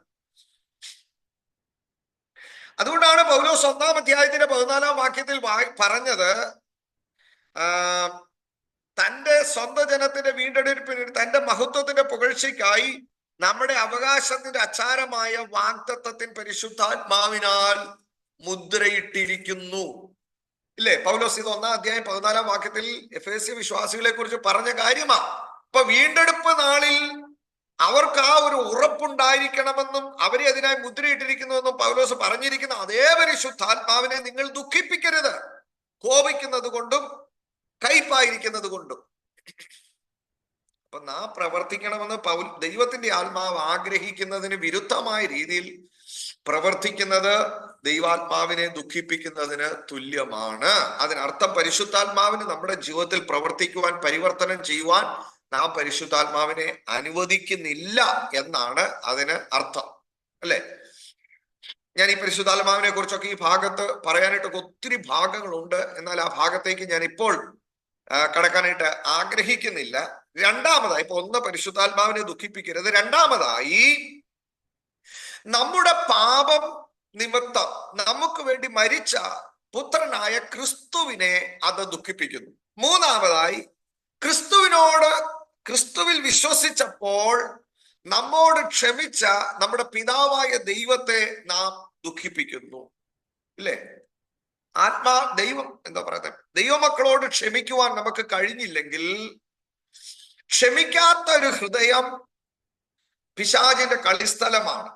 അതുകൊണ്ടാണ് പൗലോസ് 1-ാം അധ്യായത്തിന്റെ 14-ാം വാക്യത്തിൽ പറഞ്ഞത്, തന്റെ സ്വന്തം ജനത്തിന്റെ വീണ്ടെടുപ്പിന് തന്റെ മഹത്വത്തിന്റെ പുകഴ്ചയ്ക്കായി നമ്മുടെ അവകാശത്തിന്റെ അച്ചാരമായ വാഗ്ദത്തത്തിൻ പരിശുദ്ധാത്മാവിനാൽ മുദ്രയിട്ടിരിക്കുന്നു. ഇല്ലേ? പൗലോസ് ഇത് 1-ാം അധ്യായം 14-ാം വാക്യത്തിൽ എഫേസ്യ വിശ്വാസികളെ കുറിച്ച് പറഞ്ഞ കാര്യമാണ്. അപ്പൊ വീണ്ടെടുപ്പ് നാളിൽ അവർക്ക് ആ ഒരു ഉറപ്പുണ്ടായിരിക്കണമെന്നും അവരെ അതിനായി മുദ്രയിട്ടിരിക്കുന്നുവെന്നും പൗലോസ് പറഞ്ഞിരിക്കുന്ന അതേ പരിശുദ്ധാത്മാവിനെ നിങ്ങൾ ദുഃഖിപ്പിക്കരുത്, കോപിക്കുന്നത് കൊണ്ടും കയ്പായിരിക്കുന്നത് കൊണ്ടും. അപ്പൊ നാം പ്രവർത്തിക്കണമെന്ന് ദൈവത്തിന്റെ ആത്മാവ് ആഗ്രഹിക്കുന്നതിന് വിരുദ്ധമായ രീതിയിൽ പ്രവർത്തിക്കുന്നത് ദൈവാത്മാവിനെ ദുഃഖിപ്പിക്കുന്നതിന് തുല്യമാണ്. അതിനർത്ഥം പരിശുദ്ധാത്മാവിന് നമ്മുടെ ജീവിതത്തിൽ പ്രവർത്തിക്കുവാൻ, പരിവർത്തനം ചെയ്യുവാൻ നാം പരിശുദ്ധാത്മാവിനെ അനുവദിക്കുന്നില്ല എന്നാണ് അതിന് അർത്ഥം. അല്ലെ? ഞാൻ ഈ പരിശുദ്ധാത്മാവിനെ കുറിച്ചൊക്കെ ഈ ഭാഗത്ത് പറയാനായിട്ടൊക്കെ ഒത്തിരി ഭാഗങ്ങളുണ്ട്. എന്നാൽ ആ ഭാഗത്തേക്ക് ഞാൻ ഇപ്പോൾ കടക്കാനായിട്ട് ആഗ്രഹിക്കുന്നില്ല. രണ്ടാമതായി, ഇപ്പൊ ഒന്ന് പരിശുദ്ധാത്മാവിനെ ദുഃഖിപ്പിക്കരുത്. രണ്ടാമതായി, നമ്മുടെ പാപം നിമിത്തം നമുക്ക് വേണ്ടി മരിച്ച പുത്രനായ ക്രിസ്തുവിനെ അത് ദുഃഖിപ്പിക്കുന്നു. മൂന്നാമതായി, ക്രിസ്തുവിൽ വിശ്വസിച്ചപ്പോൾ നമ്മോട് ക്ഷമിച്ച നമ്മുടെ പിതാവായ ദൈവത്തെ നാം ദുഃഖിപ്പിക്കുന്നു. ഇല്ലേ? ദൈവം എന്താ പറയുന്നത്, ദൈവമക്കളോട് ക്ഷമിക്കുവാൻ നമുക്ക് കഴിഞ്ഞില്ലെങ്കിൽ ക്ഷമിക്കാത്ത ഒരു ഹൃദയം പിശാചിന്റെ കളിസ്ഥലമാണ്.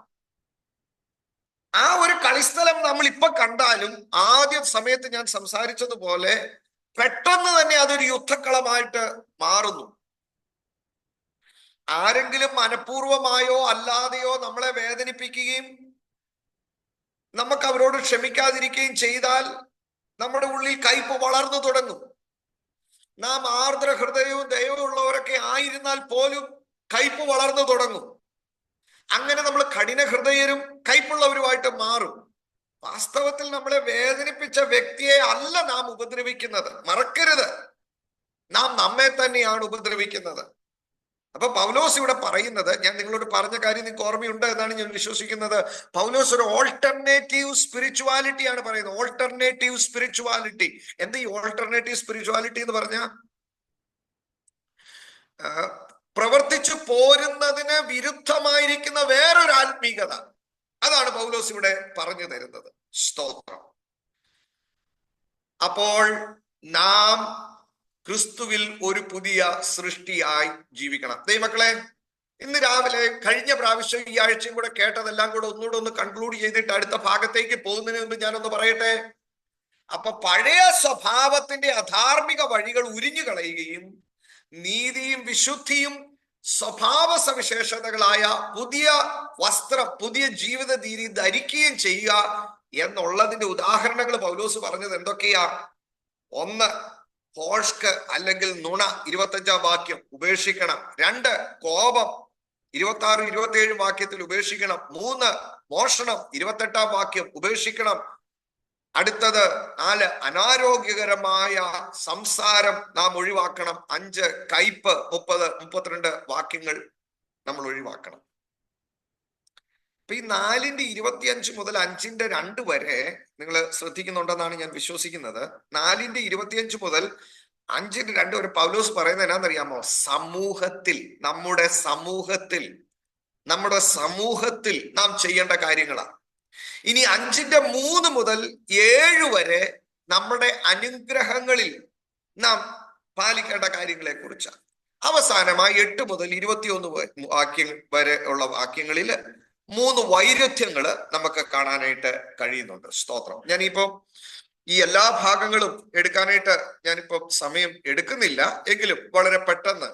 ആ ഒരു കളിസ്ഥലം നമ്മൾ ഇപ്പൊ കണ്ടാലും ആദ്യ സമയത്ത് ഞാൻ സംസാരിച്ചതുപോലെ പെട്ടെന്ന് തന്നെ അതൊരു യുദ്ധക്കളമായിട്ട് മാറുന്നു. ആരെങ്കിലും മനഃപൂർവമായോ അല്ലാതെയോ നമ്മളെ വേദനിപ്പിക്കുകയും നമുക്ക് അവരോട് ക്ഷമിക്കാതിരിക്കുകയും ചെയ്താൽ നമ്മുടെ ഉള്ളിൽ കയ്പ് വളർന്നു തുടങ്ങും. നാം ആർദ്ര ഹൃദയവും ദയവുള്ളവരൊക്കെ ആയിരുന്നാൽ പോലും കയ്പ് വളർന്നു തുടങ്ങും. അങ്ങനെ നമ്മൾ കഠിന ഹൃദയരും കയ്പുള്ളവരുമായിട്ട് മാറും. വാസ്തവത്തിൽ നമ്മളെ വേദനിപ്പിച്ച വ്യക്തിയെ അല്ല നാം ഉപദ്രവിക്കുന്നത്. മറക്കരുത്, നാം നമ്മെ തന്നെയാണ് ഉപദ്രവിക്കുന്നത്. അപ്പൊ പൗലോസ് ഇവിടെ പറയുന്നത്, ഞാൻ നിങ്ങളോട് പറഞ്ഞ കാര്യം നിങ്ങൾക്ക് ഓർമ്മയുണ്ട് എന്നാണ് ഞാൻ വിശ്വസിക്കുന്നത്. പൗലോസ് ഒരു ഓൾട്ടർനേറ്റീവ് സ്പിരിച്വാലിറ്റി ആണ് പറയുന്നത്. Alternative spirituality. എന്താ ഈ ഓൾട്ടർനേറ്റീവ് സ്പിരിച്വാലിറ്റി എന്ന് പറഞ്ഞ? പ്രവർത്തിച്ചു പോരുന്നതിന് വിരുദ്ധമായിരിക്കുന്ന വേറൊരു ആത്മീകത. അതാണ് പൗലോസ് ഇവിടെ പറഞ്ഞു തരുന്നത്. സ്തോത്രം. അപ്പോൾ നാം ക്രിസ്തുവിൽ ഒരു പുതിയ സൃഷ്ടിയായി ജീവിക്കണം. ദൈവമക്കളെ, ഇന്ന് രാവിലെ കഴിഞ്ഞ പ്രാവശ്യം ഈ ആഴ്ചയും കൂടെ കേട്ടതെല്ലാം കൂടെ ഒന്നുകൂടെ ഒന്ന് കൺക്ലൂഡ് ചെയ്തിട്ട് അടുത്ത ഭാഗത്തേക്ക് പോകുന്നതിന് മുമ്പ് ഞാനൊന്ന് പറയട്ടെ. അപ്പൊ പഴയ സ്വഭാവത്തിന്റെ അധാർമിക വഴികൾ ഉരിഞ്ഞു കളയുകയും നീതിയും വിശുദ്ധിയും സ്വഭാവ സവിശേഷതകളായ പുതിയ വസ്ത്രം, പുതിയ ജീവിത രീതി ധരിക്കുകയും ചെയ്യുക എന്നുള്ളതിന്റെ ഉദാഹരണങ്ങൾ പൗലോസ് പറഞ്ഞത് എന്തൊക്കെയാ? ഒന്ന്, ഭോഷ്ക് അല്ലെങ്കിൽ നുണ, 25-ാം വാക്യം ഉപേക്ഷിക്കണം. 2, കോപം 26, 27 വാക്യത്തിൽ ഉപേക്ഷിക്കണം. 3, മോഷണം 28-ാം വാക്യം ഉപേക്ഷിക്കണം. അടുത്തത് 4, അനാരോഗ്യകരമായ സംസാരം നാം ഒഴിവാക്കണം. 5, കയ്പ് 30, 32 വാക്യങ്ങൾ നമ്മൾ ഒഴിവാക്കണം. അപ്പൊ ഈ 4-ന്റെ 25 മുതൽ 5-ന്റെ 2 വരെ നിങ്ങൾ ശ്രദ്ധിക്കുന്നുണ്ടെന്നാണ് ഞാൻ വിശ്വസിക്കുന്നത്. 4-ന്റെ 25 മുതൽ 5-ന്റെ 2 വരെ പൗലോസ് പറയുന്നത് എന്നാന്നറിയാമോ? സമൂഹത്തിൽ, നമ്മുടെ സമൂഹത്തിൽ നാം ചെയ്യേണ്ട കാര്യങ്ങളാണ്. ഇനി 5-ന്റെ 3 മുതൽ 7 വരെ നമ്മുടെ അനുഗ്രഹങ്ങളിൽ നാം പാലിക്കേണ്ട കാര്യങ്ങളെ കുറിച്ചാണ്. അവസാനമായി 8 മുതൽ 21 വാക്യം വരെ ഉള്ള വാക്യങ്ങളിൽ 3 വൈരുദ്ധ്യങ്ങൾ നമുക്ക് കാണാനായിട്ട് കഴിയുന്നുണ്ട്. സ്തോത്രം. ഞാനിപ്പം ഈ എല്ലാ ഭാഗങ്ങളും എടുക്കാനായിട്ട് ഞാനിപ്പം സമയം എടുക്കുന്നില്ല. എങ്കിലും വളരെ പെട്ടെന്ന്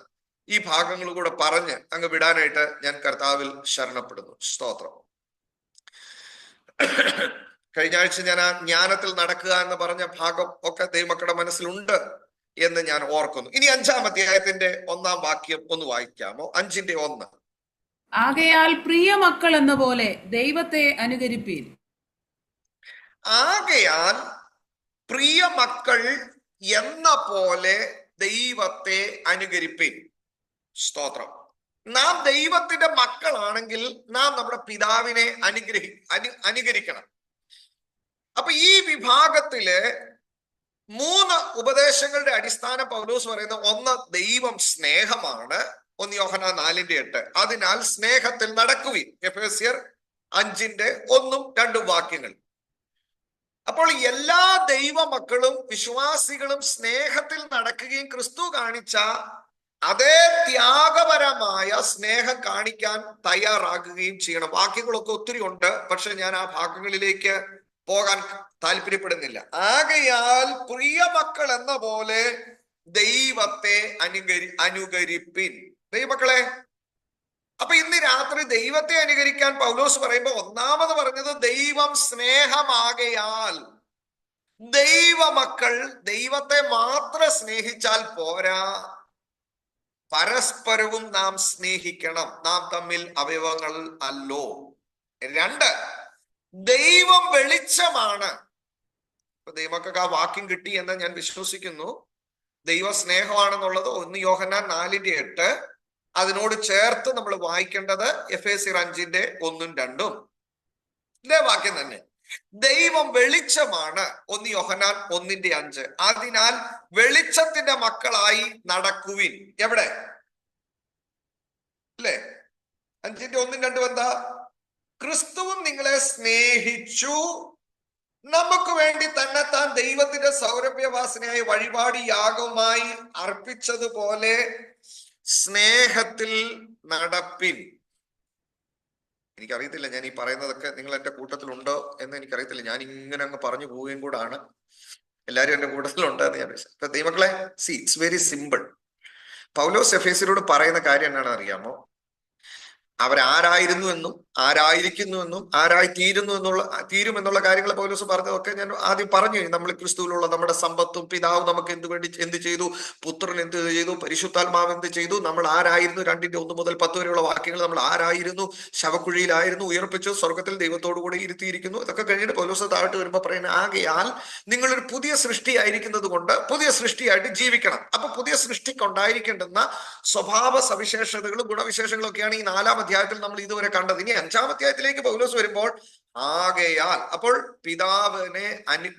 ഈ ഭാഗങ്ങൾ കൂടെ പറഞ്ഞ് അങ്ങ് വിടാനായിട്ട് ഞാൻ കർത്താവിൽ ശരണപ്പെടുന്നു. സ്തോത്രം. കഴിഞ്ഞ ആഴ്ച ഞാൻ ആ ജ്ഞാനത്തിൽ നടക്കുക എന്ന് പറഞ്ഞ ഭാഗം ഒക്കെ ദൈവമക്കളുടെ മനസ്സിലുണ്ട് എന്ന് ഞാൻ ഓർക്കുന്നു. ഇനി 5-ാം അധ്യായത്തിന്റെ 1-ാം വാക്യം ഒന്ന് വായിക്കാമോ? 5-ന്റെ 1. ആകയാൽ പ്രിയ മക്കൾ എന്ന പോലെ ദൈവത്തെ അനുകരിപ്പീൻ. ആകയാൽ പ്രിയ മക്കൾ എന്ന പോലെ ദൈവത്തെ അനുകരിപ്പീൻ. സ്തോത്രം. നാം ദൈവത്തിന്റെ മക്കളാണെങ്കിൽ നാം നമ്മുടെ പിതാവിനെ അനുകരിക്കണം. അപ്പൊ ഈ വിഭാഗത്തില് 3 ഉപദേശങ്ങളുടെ അടിസ്ഥാന പൗലോസ് പറയുന്നത്, 1, ദൈവം സ്നേഹമാണ്. 1 യോഹന്നാൻ 4-ന്റെ 8. അതിനാൽ സ്നേഹത്തിൽ നടക്കുവിൻ. എഫേസ്യർ 5-ന്റെ 1-ഉം 2-ഉം വാക്യങ്ങൾ. അപ്പോൾ എല്ലാ ദൈവമക്കളും വിശ്വാസികളും സ്നേഹത്തിൽ നടക്കുകയും ക്രിസ്തു കാണിച്ച അതേ ത്യാഗപരമായ സ്നേഹം കാണിക്കാൻ തയ്യാറാകുകയും ചെയ്യണം. വാക്യങ്ങളൊക്കെ ഒത്തിരി ഉണ്ട്, പക്ഷെ ഞാൻ ആ ഭാഗങ്ങളിലേക്ക് പോകാൻ താല്പര്യപ്പെടുന്നില്ല. ആകയാൽ പ്രിയ മക്കൾ എന്ന പോലെ ദൈവത്തെ അനുകരിപ്പിൻ. ദൈവമക്കളെ, അപ്പൊ ഇന്ന് രാത്രി ദൈവത്തെ അനുകരിക്കാൻ പൗലോസ് പറയുമ്പോൾ ഒന്നാമത് പറഞ്ഞത് ദൈവം സ്നേഹമാകയാൽ ദൈവമക്കൾ ദൈവത്തെ മാത്രം സ്നേഹിച്ചാൽ പോരാ, പരസ്പരവും നാം സ്നേഹിക്കണം. നാം തമ്മിൽ അവയവങ്ങൾ അല്ലോ. 2, ദൈവം വെളിച്ചമാണ്. അപ്പൊ ദൈവമക്കൾക്ക് ആ വാക്യം കിട്ടി എന്ന് ഞാൻ വിശ്വസിക്കുന്നു. ദൈവ സ്നേഹമാണെന്നുള്ളത് 1 യോഹന്നാൻ 4-ന്റെ 8. അതിനോട് ചേർത്ത് നമ്മൾ വായിക്കേണ്ടത് എഫേസ്യർ 5-ന്റെ 1-ഉം 2-ഉം. ഇതേ വാക്യം തന്നെ. ദൈവം വെളിച്ചമാണ്. 1 യോഹന്നാൻ 1-ന്റെ 5. അതിനാൽ വെളിച്ചത്തിന്റെ മക്കളായി നടക്കുവിൻ. എവിടെ? അല്ലേ? 5ന്റെ 1ഉം 2ഉം എന്താ? ക്രിസ്തുവും നിങ്ങളെ സ്നേഹിച്ചു, നമുക്ക് വേണ്ടി തന്നെത്താൻ ദൈവത്തിന്റെ സൗരഭ്യവാസനയായി വഴിപാട് യാഗവുമായി അർപ്പിച്ചതുപോലെ സ്നേഹത്തിൽ നടപ്പിൻ. എനിക്കറിയത്തില്ല ഞാൻ ഈ പറയുന്നതൊക്കെ നിങ്ങൾ എന്റെ കൂട്ടത്തിലുണ്ടോ എന്ന് എനിക്കറിയത്തില്ല. ഞാൻ ഇങ്ങനെ അങ്ങ് പറഞ്ഞു പോവുകയും കൂടാണ്. എല്ലാവരും എന്റെ കൂട്ടത്തിലുണ്ട് എന്ന് ഞാൻ വിശ്വസിക്കുന്നു. ഇപ്പൊ ദൈവമക്കളെ, ഇറ്റ്സ് വെരി സിമ്പിൾ. പൗലോസ് എഫേസ്യരോട് പറയുന്ന കാര്യം എന്നാണ് അറിയാമോ? അവരാരായിരുന്നു എന്നും ആരായിരിക്കുന്നു എന്നും തീരുമെന്നുള്ള കാര്യങ്ങൾ പൗലോസ് പറഞ്ഞതൊക്കെ ഞാൻ ആദ്യം പറഞ്ഞു. നമ്മൾ ക്രിസ്തുവിലുള്ള നമ്മുടെ സമ്പത്തും പിതാവ് നമുക്ക് എന്ത് ചെയ്തു, പുത്രൻ എന്ത് ചെയ്തു, പരിശുദ്ധാത്മാവ് എന്ത് ചെയ്തു, നമ്മൾ ആരായിരുന്നു, 2ന്റെ 1 മുതൽ 10 വരെയുള്ള വാക്യങ്ങൾ, നമ്മൾ ആരായിരുന്നു, ശവക്കുഴിയിലായിരുന്നു, ഉയർപ്പിച്ചു, സ്വർഗത്തിൽ ദൈവത്തോടു കൂടി ഇരുത്തിയിരിക്കുന്നു. ഇതൊക്കെ കഴിഞ്ഞിട്ട് പൗലോസ് താഴോട്ട് വരുമ്പോൾ പറയുന്നത്, ആകയാൽ നിങ്ങളൊരു പുതിയ സൃഷ്ടിയായിരിക്കുന്നത് കൊണ്ട് പുതിയ സൃഷ്ടിയായിട്ട് ജീവിക്കണം. അപ്പൊ പുതിയ സൃഷ്ടിക്ക് ഉണ്ടായിരിക്കേണ്ടുന്ന സ്വഭാവ സവിശേഷതകളും ഗുണവിശേഷങ്ങളും ഒക്കെയാണ് ഈ 4ാം അധ്യായത്തിൽ നമ്മൾ ഇതുവരെ കണ്ടത്. ഇനി 5ാം അധ്യായത്തിലേക്ക് പൗലോസ് വരുമ്പോൾ, ആകയാൽ, അപ്പോൾ പിതാവിനെ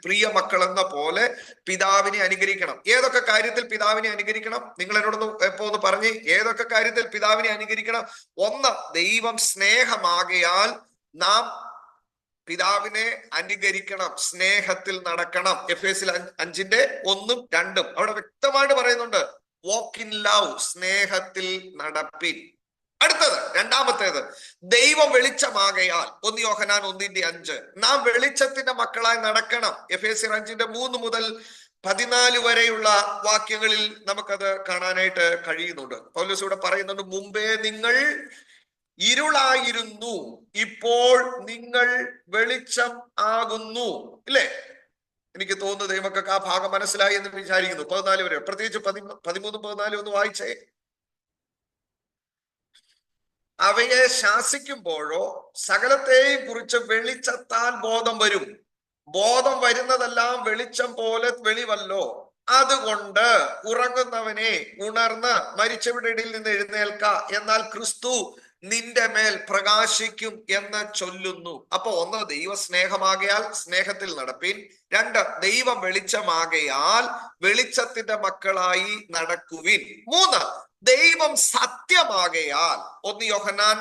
പ്രിയ മക്കൾ എന്ന പോലെ പിതാവിനെ അനുകരിക്കണം. ഏതൊക്കെ കാര്യത്തിൽ പിതാവിനെ അനുകരിക്കണം? നിങ്ങൾ എന്നോടൊന്ന് എപ്പോ ഒന്ന് പറഞ്ഞ്, ഏതൊക്കെ കാര്യത്തിൽ പിതാവിനെ അനുകരിക്കണം? 1, ദൈവം സ്നേഹമാകയാൽ നാം പിതാവിനെ അനുകരിക്കണം, സ്നേഹത്തിൽ നടക്കണം. എഫേസ്യർ 5ന്റെ 1ഉം 2ഉം അവിടെ വ്യക്തമായിട്ട് പറയുന്നുണ്ട്, വാക്ക് ഇൻ ലവ്, സ്നേഹത്തിൽ നടപ്പിൻ. അടുത്തത്, 2ാമത്തേത്, ദൈവം വെളിച്ചമാകയാൽ 1 യോഹന്നാൻ 1ന്റെ 5 നാം വെളിച്ചത്തിന്റെ മക്കളായി നടക്കണം. എഫേസ്യർ 5ന്റെ 3 മുതൽ 14 വരെയുള്ള വാക്യങ്ങളിൽ നമുക്കത് കാണാനായിട്ട് കഴിയുന്നുണ്ട്. പൗലോസ് ഇവിടെ പറയുന്നുണ്ട്, മുമ്പേ നിങ്ങൾ ഇരുളായിരുന്നു, ഇപ്പോൾ നിങ്ങൾ വെളിച്ചം ആകുന്നു. ഇല്ലേ? എനിക്ക് തോന്നുന്നു ദൈവമക്കൾക്ക് ആ ഭാഗം മനസ്സിലായി എന്ന് വിചാരിക്കുന്നു. 14 വരെ, പ്രത്യേകിച്ച് 13, 14 ഒന്ന് വായിച്ചേ. അവയെ ശാസിക്കുമ്പോഴോ സകലത്തെയും കുറിച്ച് വെളിച്ചത്താൽ ബോധം വരും. ബോധം വരുന്നതെല്ലാം വെളിച്ചം പോലെ വെളിവല്ലോ. അതുകൊണ്ട് ഉറങ്ങുന്നവനെ ഉണർന്ന് മരിച്ചവരുടെ ഇടയിൽ നിന്ന് എഴുന്നേൽക്ക, എന്നാൽ ക്രിസ്തു നിന്റെ മേൽ പ്രകാശിക്കും എന്ന് ചൊല്ലുന്നു. അപ്പൊ 1, ദൈവ സ്നേഹമാകയാൽ സ്നേഹത്തിൽ നടപ്പിൻ. 2, ദൈവം വെളിച്ചമാകയാൽ വെളിച്ചത്തിന്റെ മക്കളായി നടക്കുവിൻ. 3, ദൈവം സത്യമാകയാൽ 1 യോഹന്നാൻ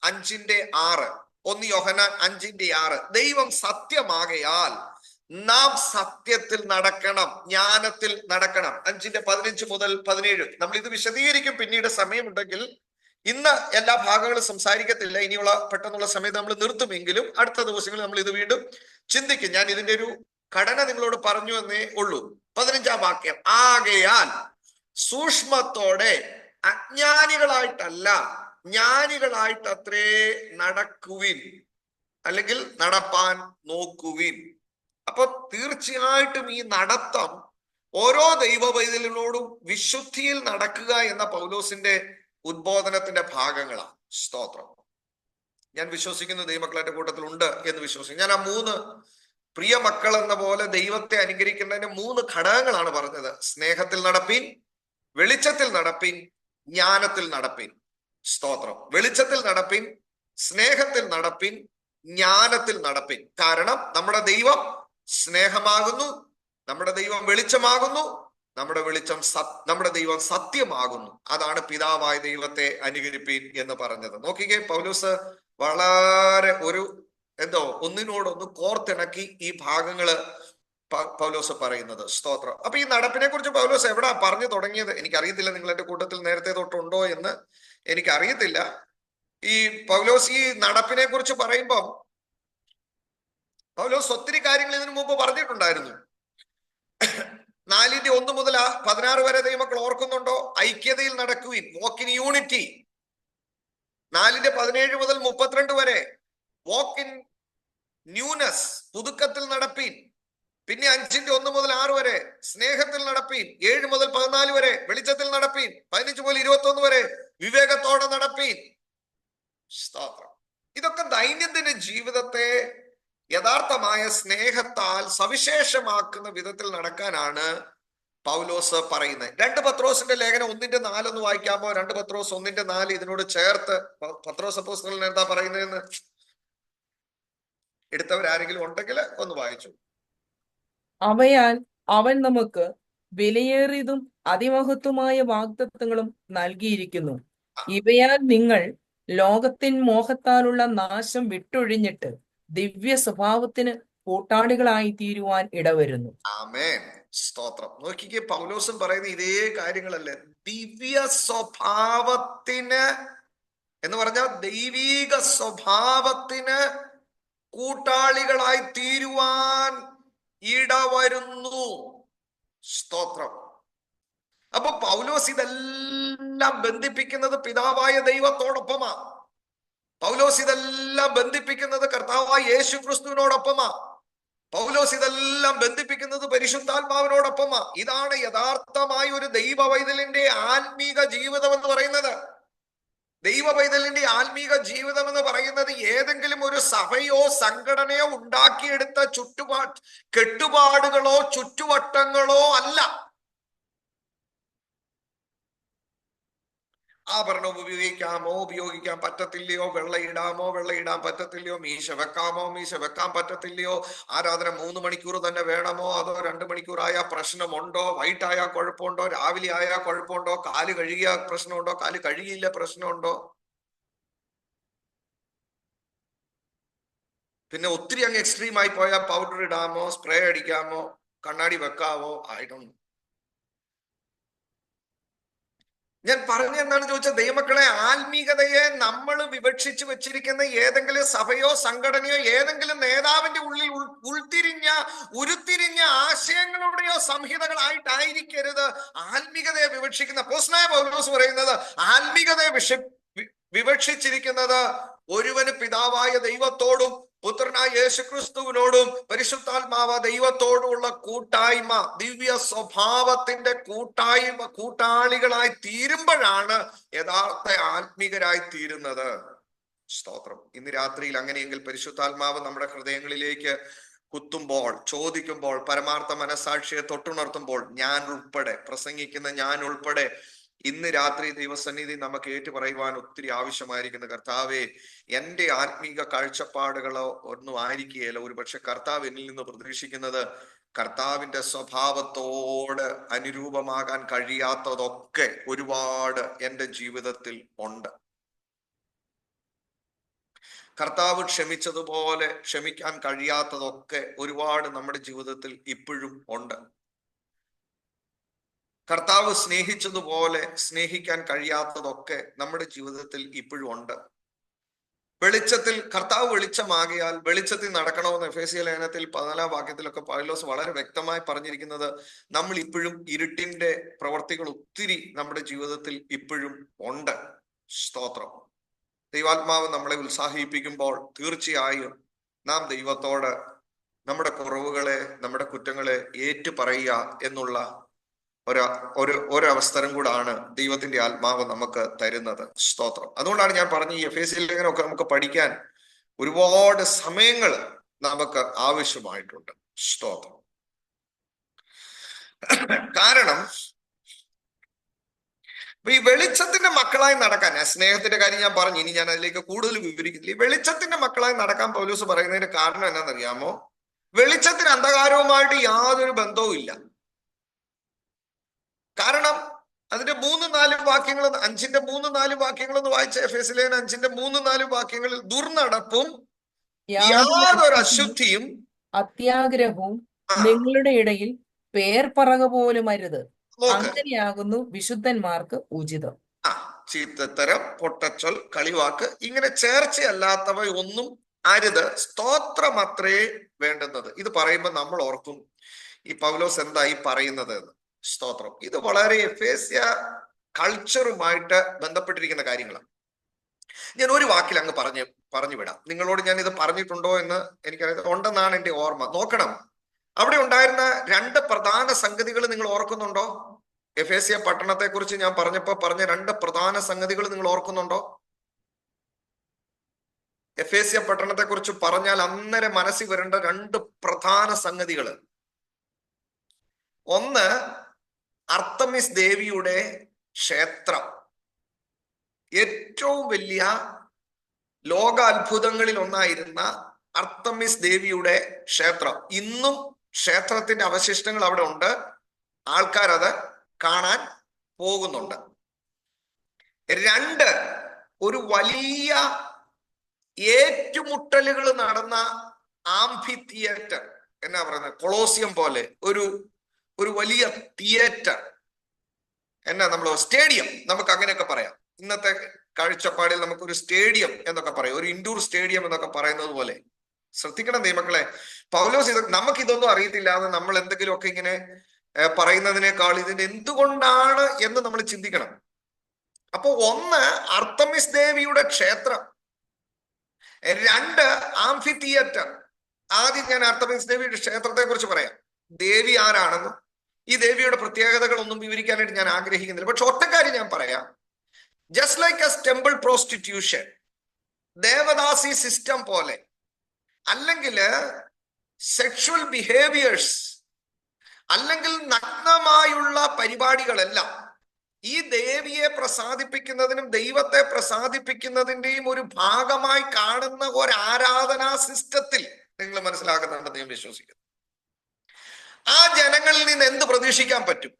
5ന്റെ 6 1 യോഹന്നാൻ 5ന്റെ 6 ദൈവം സത്യമാകയാൽ നാം സത്യത്തിൽ നടക്കണം, ജ്ഞാനത്തിൽ നടക്കണം. 5ന്റെ 15 മുതൽ 17 നമ്മൾ ഇത് വിശദീകരിക്കും പിന്നീട് സമയമുണ്ടെങ്കിൽ. ഇന്ന് എല്ലാ ഭാഗങ്ങളും സംസാരിക്കത്തില്ല, ഇനിയുള്ള പെട്ടെന്നുള്ള സമയത്ത് നമ്മൾ നിർത്തുമെങ്കിലും അടുത്ത ദിവസങ്ങളിൽ നമ്മൾ ഇത് വീണ്ടും ചിന്തിക്കും. ഞാൻ ഇതിന്റെ ഒരു ഘടന നിങ്ങളോട് പറഞ്ഞു എന്നേ ഉള്ളൂ. 15ാം വാക്യം, ആകയാൽ സൂക്ഷ്മത്തോടെ അജ്ഞാനികളായിട്ടല്ല ജ്ഞാനികളായിട്ടത്രേ നടക്കുവിൻ, അല്ലെങ്കിൽ നടപ്പാൻ നോക്കുവിൻ. അപ്പൊ തീർച്ചയായിട്ടും ഈ നടത്തം ഓരോ ദൈവ പൈതലിനോടും വിശുദ്ധിയിൽ നടക്കുക എന്ന പൗലോസിന്റെ ഉദ്ബോധനത്തിന്റെ ഭാഗങ്ങളാണ്. സ്തോത്രം. ഞാൻ വിശ്വസിക്കുന്നു ദൈവമക്കളുടെ കൂട്ടത്തിൽ ഉണ്ട് എന്ന് വിശ്വസിക്കുന്നു. ഞാൻ ആ 3 പ്രിയ മക്കൾ എന്ന പോലെ ദൈവത്തെ അനുകരിക്കേണ്ടതിന്റെ 3 ഘടകങ്ങളാണ് പറഞ്ഞത്. സ്നേഹത്തിൽ നടപ്പിൻ, വെളിച്ചത്തിൽ നടപ്പിൻ, ജ്ഞാനത്തിൽ നടപ്പിൻ. സ്തോത്രം. വെളിച്ചത്തിൽ നടപ്പിൻ, സ്നേഹത്തിൽ നടപ്പിൻ, ജ്ഞാനത്തിൽ നടപ്പിൻ. കാരണം നമ്മുടെ ദൈവം സ്നേഹമാകുന്നു, നമ്മുടെ ദൈവം വെളിച്ചമാകുന്നു, നമ്മുടെ ദൈവം സത്യമാകുന്നു. അതാണ് പിതാവായ ദൈവത്തെ അനുകരിപ്പീൻ എന്ന് പറഞ്ഞത്. നോക്കിക്കേ, പൗലോസ് വളരെ ഒന്നിനോടൊന്ന് കോർത്തിണക്കി ഈ ഭാഗങ്ങള് പൗലോസ് പറയുന്നത്. സ്തോത്രം. അപ്പൊ ഈ നടപ്പിനെ കുറിച്ച് പൗലോസ് എവിടാ പറഞ്ഞു തുടങ്ങിയത്? എനിക്കറിയത്തില്ല, നിങ്ങൾ എന്റെ കൂട്ടത്തിൽ നേരത്തെ തൊട്ടുണ്ടോ എന്ന് എനിക്കറിയത്തില്ല. ഈ പൗലോസ് ഈ നടപ്പിനെ കുറിച്ച് പറയുമ്പം പൗലോസ് ഒത്തിരി കാര്യങ്ങൾ ഇതിനു മുമ്പ് പറഞ്ഞിട്ടുണ്ടായിരുന്നു. 4ന്റെ 1 മുതൽ 16 വരെ ദൈവമക്കൾ ഓർക്കുന്നുണ്ടോ? ഐക്യതയിൽ നടക്കുവിൻ, വാക്ക് ഇൻ യൂണിറ്റി. 4ന്റെ 17 മുതൽ 32 വരെ വാക്ക് ഇൻ ന്യൂനസ്, പുതുക്കത്തിൽ നടപ്പീൻ. പിന്നെ 5ന്റെ 1 മുതൽ 6 വരെ സ്നേഹത്തിൽ നടപ്പീൻ. 7 മുതൽ 14 വരെ വെളിച്ചത്തിൽ നടപ്പീൻ. 15 മുതൽ 21 വരെ വിവേകത്തോടെ നടപ്പീൻ. സ്തോത്രം. ഇതൊക്കെ ദൈനംദിന ജീവിതത്തെ യഥാർത്ഥമായ സ്നേഹത്താൽ സവിശേഷമാക്കുന്ന വിധത്തിൽ നടക്കാനാണ് പൗലോസ് പറയുന്നത്. 2 പത്രോസിന്റെ ലേഖനം 1ന്റെ 4 ഒന്ന് വായിക്കാമോ? 2 പത്രോസ് 1ന്റെ 4 ഇതിനോട് ചേർത്ത് പത്രോസ് അപ്പോസ്തലൻ എന്താ പറയുന്നതെന്ന് എടുത്തവരാരെങ്കിലും ഉണ്ടെങ്കിൽ ഒന്ന് വായിച്ചു. അവയാൽ അവൻ നമുക്ക് വിലയേറിയതും അതിമഹത്വമായ വാഗ്ദത്തങ്ങളും നൽകിയിരിക്കുന്നു. ഇവയാൽ നിങ്ങൾ ലോകത്തിൻ മോഹത്താലുള്ള നാശം വിട്ടൊഴിഞ്ഞിട്ട് ദിവ്യ സ്വഭാവത്തിന് കൂട്ടാളികളായി തീരുവാൻ ഇടവരുന്നു. ആമേൻ. സ്തോത്രം. നോക്കിക്കേ, പൗലോസും പറയുന്ന ഇതേ കാര്യങ്ങളല്ലേ. ദിവ്യ സ്വഭാവത്തിന് എന്ന് പറഞ്ഞാൽ ദൈവീക സ്വഭാവത്തിന് കൂട്ടാളികളായി തീരുവാൻ ഇടവരുന്നു. സ്തോത്രം. അപ്പൊ പൗലോസ് ഇതെല്ലാം ബന്ധിപ്പിക്കുന്നത് പിതാവായ ദൈവത്തോടൊപ്പമാ. പൗലോസ് ഇതെല്ലാം ബന്ധിപ്പിക്കുന്നത് കർത്താവായ യേശു ക്രിസ്തുവിനോടൊപ്പമാ. പൗലോസ് ഇതെല്ലാം ബന്ധിപ്പിക്കുന്നത് പരിശുദ്ധാത്മാവിനോടൊപ്പമാ. ഇതാണ് യഥാർത്ഥമായ ഒരു ദൈവ പൈതലിന്റെ ആത്മീക ജീവിതം എന്ന് പറയുന്നത്. ദൈവ പൈതലിന്റെ ആത്മീക ജീവിതം എന്ന് പറയുന്നത് ഏതെങ്കിലും ഒരു സഭയോ സംഘടനയോ ഉണ്ടാക്കിയെടുത്ത കെട്ടുപാടുകളോ ചുറ്റുവട്ടങ്ങളോ അല്ല. ആഭരണം ഉപയോഗിക്കാൻ പറ്റത്തില്ലയോ, വെള്ളയിടാൻ പറ്റത്തില്ലയോ, മീശ വെക്കാൻ പറ്റത്തില്ലയോ, ആരാധന 3 മണിക്കൂർ തന്നെ വേണമോ, അതോ 2 മണിക്കൂറായ പ്രശ്നമുണ്ടോ, വൈകിട്ടായ കുഴപ്പമുണ്ടോ, രാവിലെ ആയ കുഴപ്പമുണ്ടോ, കാല് കഴുകിയ പ്രശ്നമുണ്ടോ, കാല് കഴുകിയില്ല പ്രശ്നമുണ്ടോ, പിന്നെ ഒത്തിരി അങ്ങ് എക്സ്ട്രീം ആയി പോയാൽ പൗഡർ ഇടാമോ, സ്പ്രേ അടിക്കാമോ, കണ്ണാടി വെക്കാവോ, ആയിട്ടൊന്നും. ഞാൻ പറഞ്ഞ എന്താണെന്ന് ചോദിച്ചാൽ, ദൈവമക്കളെ, ആത്മീകതയെ നമ്മൾ വിവക്ഷിച്ച് വെച്ചിരിക്കുന്ന ഏതെങ്കിലും സഭയോ സംഘടനയോ ഏതെങ്കിലും നേതാവിന്റെ ഉള്ളിൽ ഉരുത്തിരിഞ്ഞ ആശയങ്ങളുടെയോ സംഹിതകളായിട്ടായിരിക്കരുത് ആത്മീകതയെ വിവക്ഷിക്കുന്ന. അപ്പോസ്തലനായ പൗലോസ് പറയുന്നത് ആത്മീകതയെ വിവക്ഷിച്ചിരിക്കുന്നത് ഒരുവന് പിതാവായ ദൈവത്തോടും പുത്രനായ യേശുക്രിസ്തുവിനോടും പരിശുദ്ധാത്മാവ ദൈവത്തോടുമുള്ള കൂട്ടായ്മ, ദിവ്യ സ്വഭാവത്തിന്റെ കൂട്ടാളികളായി തീരുമ്പോഴാണ് യഥാർത്ഥ ആത്മീകരായി തീരുന്നത്. സ്തോത്രം. ഇന്ന് രാത്രിയിൽ അങ്ങനെയെങ്കിൽ പരിശുദ്ധാത്മാവ് നമ്മുടെ ഹൃദയങ്ങളിലേക്ക് കുത്തുമ്പോൾ, ചോദിക്കുമ്പോൾ, പരമാർത്ഥ മനസാക്ഷിയെ തൊട്ടുണർത്തുമ്പോൾ, ഞാൻ ഉൾപ്പെടെ പ്രസംഗിക്കുന്ന ഞാൻ ഉൾപ്പെടെ ഇന്ന് രാത്രി ദൈവസന്നിധി നമുക്ക് ഏറ്റു പറയുവാൻ ഒത്തിരി ആവശ്യമായിരിക്കുന്ന, കർത്താവെ, എൻ്റെ ആത്മീക കാഴ്ചപ്പാടുകളോ ഒന്നും ആയിരിക്കുകയില്ല. ഒരുപക്ഷെ കർത്താവ് എന്നിൽ നിന്ന് പ്രതീക്ഷിക്കുന്നത് കർത്താവിന്റെ സ്വഭാവത്തോട് അനുരൂപമാകാൻ കഴിയാത്തതൊക്കെ ഒരുപാട് എൻ്റെ ജീവിതത്തിൽ ഉണ്ട്. കർത്താവ് ക്ഷമിച്ചതുപോലെ ക്ഷമിക്കാൻ കഴിയാത്തതൊക്കെ ഒരുപാട് നമ്മുടെ ജീവിതത്തിൽ ഇപ്പോഴും ഉണ്ട്. കർത്താവ് സ്നേഹിച്ചതുപോലെ സ്നേഹിക്കാൻ കഴിയാത്തതൊക്കെ നമ്മുടെ ജീവിതത്തിൽ ഇപ്പോഴും ഉണ്ട്. വെളിച്ചത്തിൽ, കർത്താവ് വെളിച്ചമാകിയാൽ വെളിച്ചത്തിൽ നടക്കണമെന്ന് എഫേസ്യ ലേഖനത്തിൽ 14 വാക്യത്തിലൊക്കെ പൗലോസ് വളരെ വ്യക്തമായി പറഞ്ഞിരിക്കുന്നത്, നമ്മൾ ഇപ്പോഴും ഇരുട്ടിന്റെ പ്രവർത്തികൾ ഒത്തിരി നമ്മുടെ ജീവിതത്തിൽ ഇപ്പോഴും ഉണ്ട്. സ്തോത്രം. ദൈവാത്മാവ് നമ്മളെ ഉത്സാഹിപ്പിക്കുമ്പോൾ തീർച്ചയായും നാം ദൈവത്തോട് നമ്മുടെ കുറവുകളെ, നമ്മുടെ കുറ്റങ്ങളെ ഏറ്റു പറയുക എന്നുള്ള ഒരവസരം കൂടാണ് ദൈവത്തിന്റെ ആത്മാവ് നമുക്ക് തരുന്നത്. സ്തോത്രം. അതുകൊണ്ടാണ് ഞാൻ പറഞ്ഞ ഈ എഫേസ്യ ലേഖനമൊക്കെ നമുക്ക് പഠിക്കാൻ ഒരുപാട് സമയങ്ങൾ നമുക്ക് ആവശ്യമായിട്ടുണ്ട്. സ്തോത്രം. കാരണം ഈ വെളിച്ചത്തിന്റെ മക്കളായി നടക്കാൻ, സ്നേഹത്തിന്റെ കാര്യം ഞാൻ പറഞ്ഞു, ഇനി ഞാൻ അതിലേക്ക് കൂടുതൽ വിവരിക്കുന്നില്ല. ഈ വെളിച്ചത്തിന്റെ മക്കളായി നടക്കാൻ പൗലോസ് പറയുന്നതിന്റെ കാരണം എന്നാണെന്നറിയാമോ? വെളിച്ചത്തിന് അന്ധകാരവുമായിട്ട് യാതൊരു ബന്ധവും ഇല്ല. കാരണം അതിന്റെ 3-4 വാക്യങ്ങൾ, 5-ന്റെ 3-4 വാക്യങ്ങൾ ഒന്ന് വായിച്ച എഫേസ്യ ലേഖനം 5-ന്റെ 3-4 വാക്യങ്ങളിൽ ദുർനടപ്പും യാതൊരു അശുദ്ധിയും അത്യാഗ്രഹവും നിങ്ങളുടെ ഇടയിൽ പേർപ്പറക പോലും അരുത്, അങ്ങനെയാകുന്നു വിശുദ്ധന്മാർക്ക് ഉചിതം. ചീത്തത്തരം, പൊട്ടച്ചൊൽ, കളിവാക്ക്, ഇങ്ങനെ ചേർച്ചയല്ലാത്തവ ഒന്നും അരുത്, സ്തോത്രമത്രേ വേണ്ടുന്നത്. ഇത് പറയുമ്പോൾ നമ്മൾ ഓർക്കും, ഈ പൗലോസ് എന്തായി പറയുന്നത് എന്ന്. സ്തോത്രം. ഇത് വളരെ എഫേസ്യ കൾച്ചറുമായിട്ട് ബന്ധപ്പെട്ടിരിക്കുന്ന കാര്യങ്ങളാണ്. ഞാൻ ഒരു വാക്കിൽ അങ്ങ് പറഞ്ഞു വിടാം. നിങ്ങളോട് ഞാൻ ഇത് പറഞ്ഞിട്ടുണ്ടോ എന്ന് എനിക്കറിയാം, ഉണ്ടെന്നാണ് എൻ്റെ ഓർമ്മ. നോക്കണം, അവിടെ ഉണ്ടായിരുന്ന 2 പ്രധാന സംഗതികൾ നിങ്ങൾ ഓർക്കുന്നുണ്ടോ? എഫേസ്യ പട്ടണത്തെ കുറിച്ച് ഞാൻ പറഞ്ഞപ്പോ പറഞ്ഞ 2 പ്രധാന സംഗതികൾ നിങ്ങൾ ഓർക്കുന്നുണ്ടോ? എഫേസ്യ പട്ടണത്തെ കുറിച്ച് പറഞ്ഞാൽ അന്നേരം മനസ്സിൽ വരേണ്ട 2 പ്രധാന സംഗതികൾ. ഒന്ന്, അർത്തമിസ് ദേവിയുടെ ക്ഷേത്രം. ഏറ്റവും വലിയ ലോക അത്ഭുതങ്ങളിൽ ഒന്നായിരുന്ന അർത്തമിസ് ദേവിയുടെ ക്ഷേത്രം. ഇന്നും ക്ഷേത്രത്തിന്റെ അവശിഷ്ടങ്ങൾ അവിടെ ഉണ്ട്. ആൾക്കാരത് കാണാൻ പോകുന്നുണ്ട്. 2, ഒരു വലിയ ഏറ്റുമുട്ടലുകൾ നടന്ന ആംഫി തിയേറ്റർ, എന്നാ പറയുന്നത്, കൊളോസിയം പോലെ ഒരു വലിയ തിയേറ്റർ, എന്നാ നമ്മൾ സ്റ്റേഡിയം, നമുക്ക് അങ്ങനെയൊക്കെ പറയാം. ഇന്നത്തെ കാഴ്ചപ്പാടിൽ നമുക്കൊരു സ്റ്റേഡിയം എന്നൊക്കെ പറയാം, ഒരു ഇൻഡോർ സ്റ്റേഡിയം എന്നൊക്കെ പറയുന്നത് പോലെ. ശ്രദ്ധിക്കണം ദൈവമക്കളെ, പൗലോസ് നമുക്കിതൊന്നും അറിയത്തില്ല എന്ന് നമ്മൾ എന്തെങ്കിലുമൊക്കെ ഇങ്ങനെ പറയുന്നതിനേക്കാൾ ഇതിന്റെ എന്തുകൊണ്ടാണ് എന്ന് നമ്മൾ ചിന്തിക്കണം. അപ്പൊ ഒന്ന്, അർത്തമിസ് ദേവിയുടെ ക്ഷേത്രം. രണ്ട്, ആംഫി തിയേറ്റർ. ആദ്യം ഞാൻ അർത്തമിസ് ദേവിയുടെ ക്ഷേത്രത്തെ കുറിച്ച് പറയാം. ദേവി ആരാണെന്നും ഈ ദേവിയുടെ പ്രത്യേകതകളൊന്നും വിവരിക്കാനായിട്ട് ഞാൻ ആഗ്രഹിക്കുന്നില്ല. പക്ഷെ ഒറ്റക്കാര്യം ഞാൻ പറയാം. Just like A temple prostitution, devadasi system പോലെ, അല്ലെങ്കിൽ സെക്ഷുവൽ ബിഹേവിയേഴ്സ്, അല്ലെങ്കിൽ നഗ്നമായുള്ള പരിപാടികളെല്ലാം ഈ ദേവിയെ പ്രസാദിപ്പിക്കുന്നതിനും ദൈവത്തെ പ്രസാദിപ്പിക്കുന്നതിന്റെയും ഒരു ഭാഗമായി കാണുന്ന ഒരു ആരാധനാ സിസ്റ്റത്തിൽ നിങ്ങൾ മനസ്സിലാക്കുന്നുണ്ടെന്ന് ഞാൻ വിശ്വസിക്കുന്നു. ആ ജനങ്ങളിൽ നിന്ന് എന്ത് പ്രതീക്ഷിക്കാൻ പറ്റും?